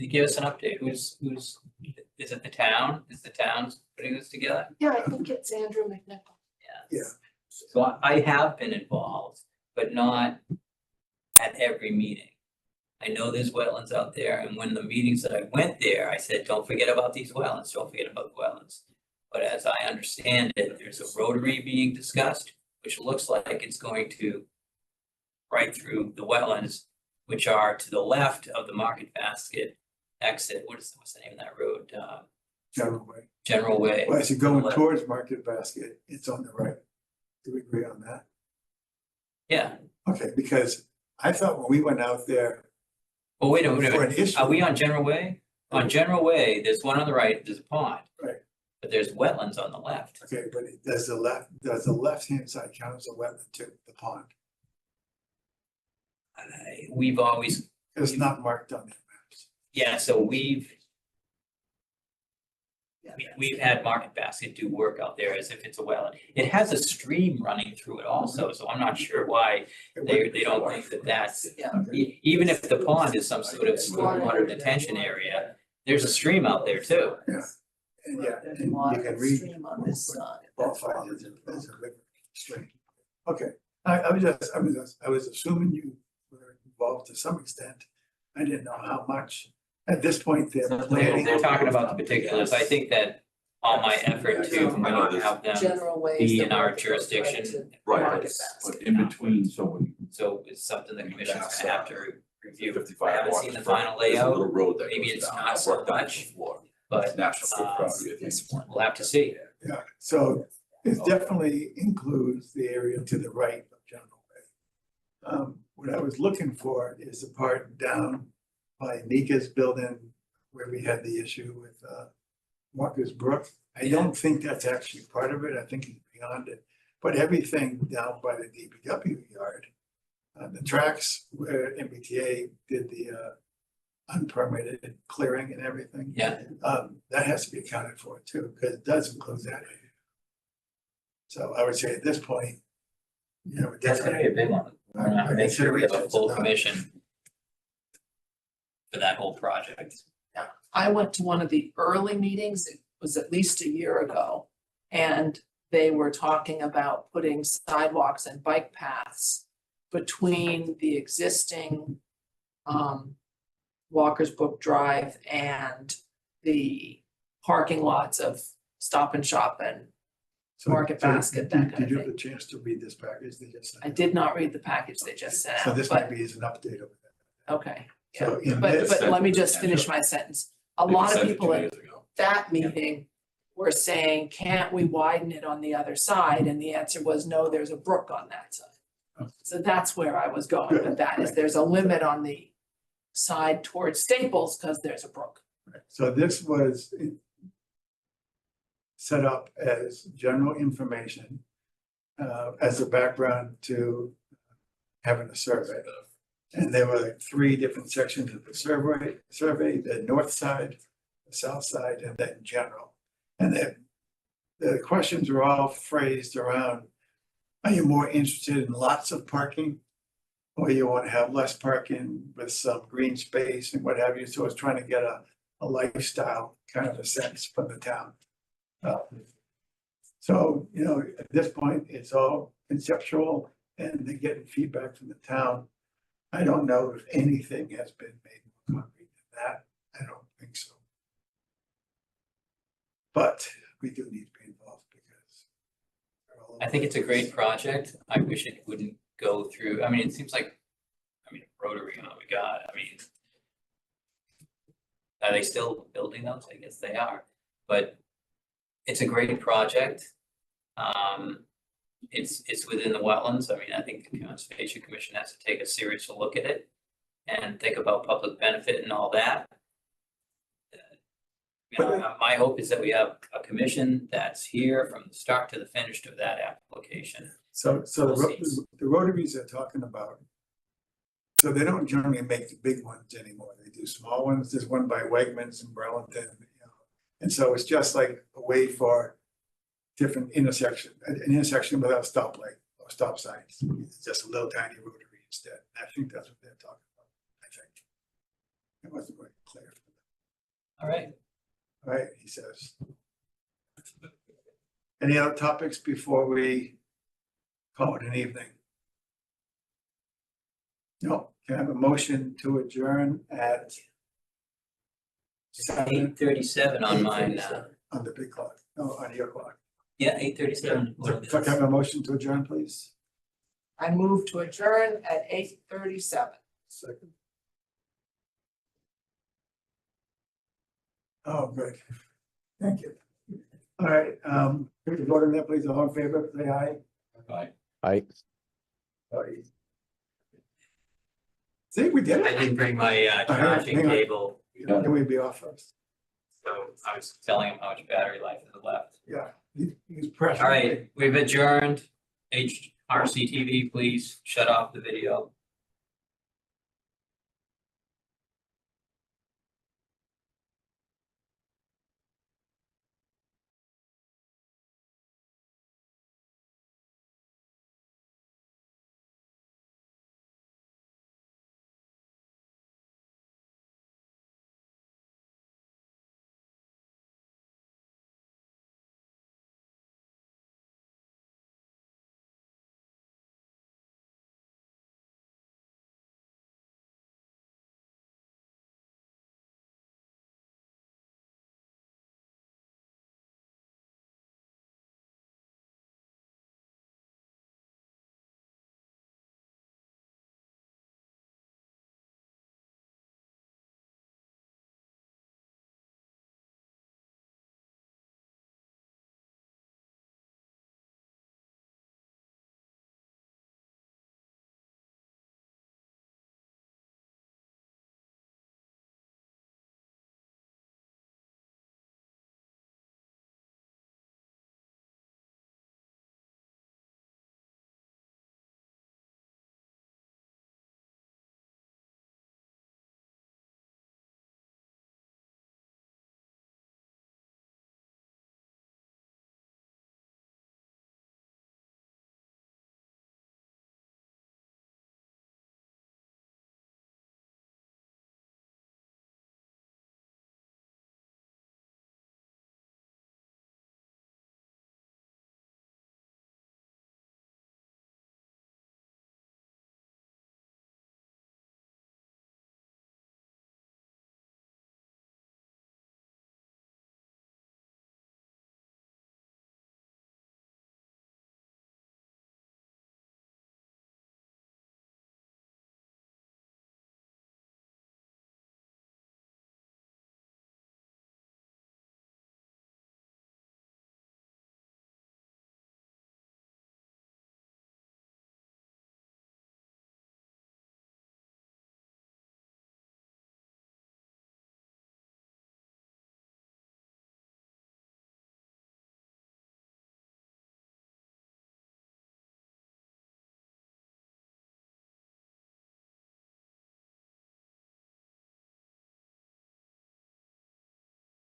Give us an update, is it the town? Is the town putting this together? Yeah, I think it's Andrew McNichol. Yeah. So I have been involved, but not at every meeting. I know there's wetlands out there, and when the meetings that I went there, I said, don't forget about these wetlands, don't forget about the wetlands. But as I understand it, there's a rotary being discussed, which looks like it's going to right through the wetlands, which are to the left of the Market Basket exit. What's the name of that road? General way. General Way. Well, as you're going Left. towards Market Basket, it's on the right. Do we agree on that? Yeah. Okay, because I thought when we went out there Well, wait a minute. for an issue. Are we on General Way? On General Way, there's one on the right, there's a pond. Right. But there's wetlands on the left. Okay, but does the left-hand side count as a wetland too, the pond? We've always, It's not marked on the maps. yeah, so we've had Market Basket do work out there as if it's a wetland. It has a stream running through it also, so I'm not sure why they don't think that that's, even if the pond is some sort of stormwater detention area, there's a stream out there too. And yeah, There's and a lot you of can read. stream on this side. Qualified as a river stream. Okay, I was assuming you were involved to some extent. I didn't know how much. At this point, they're planning. They're talking about the particulars. I think that all my effort to have them General ways. be that in our work with jurisdiction. to Right, Market but Basket. in between, so when So it's something the commission's gonna have to review. I 55 haven't seen the Watts final there's a layout, little road that maybe goes it's down. not I've so worked on it much, before. but It's national property, I think. we'll have to see. Yeah, so it definitely includes the area to the right of General Way. What I was looking for is the part down by Nika's building where we had the issue with Marcus Brook. I don't think that's actually part of it. I think it's beyond it. But everything down by the DPW yard, the tracks where MBTA did the unpermitted clearing and everything. Yeah. That has to be accounted for too, because it does include that area. So I would say at this point, you know. That's gonna be a big one. We're gonna have to make sure we have a full commission for that whole project. I went to one of the early meetings, it was at least a year ago. And they were talking about putting sidewalks and bike paths between the existing Walker's Brook Drive and the parking lots of Stop and Shop and Market Basket, that kind Did of you have thing. the chance to read this package they just sent? I did not read the package they just sent So out, this but, might be as an update of that. okay. So in But, this, but let me just finish my sentence. A lot of people at Years ago. that meeting were saying, can't we widen it on the other side? And the answer was, no, there's a brook on that side. So that's where I was going with that, is there's a limit on the side towards Staples because there's a brook. so this was set up as general information as a background to having a survey. And there were like 3 different sections of the survey, the north side, the south side, and then general. And the questions were all phrased around, are you more interested in lots of parking? Or you want to have less parking with some green space and what have you? So it's trying to get a lifestyle kind of a sense from the town. So, you know, at this point, it's all conceptual and they're getting feedback from the town. I don't know if anything has been made more concrete than that. I don't think so. But we do need to be involved because. they're all I think over it's a the great place. project. I wish it wouldn't go through, I mean, it seems like, Rotary, oh my God, Are they still building those? I guess they are, but it's a great project. It's within the wetlands. I mean, I think the Conservation Commission has to take a serious look at it and think about public benefit and all that. You know, my hope is that we have a commission that's here from the start to the finish of that application. So We'll see. the rotaries they're talking about. So they don't generally make the big ones anymore. They do small ones. There's one by Wegmans in Burlington, you know. And so it's just like a way for different intersection, an intersection without stoplight or stop signs. It's just a little tiny rotary instead. I think that's what they're talking about, I think. It wasn't quite clear. All right. All right, he says. Any other topics before we call it an evening? No, can I have a motion to adjourn at 8:37 on mine. on the big clock, no, on your clock. Yeah, 8:37. Can I have a motion to adjourn, please? I move to adjourn at 8:37. Second. Oh, good. Thank you. All right, could you vote on that, please? All in favor, say aye. I, Aye. See, we did I it. didn't bring my charging hang on. cable, Can we be off first? so I was telling him how much battery life is left. Yeah, he's pressure. All right, we've adjourned. HRCTV, please shut off the video.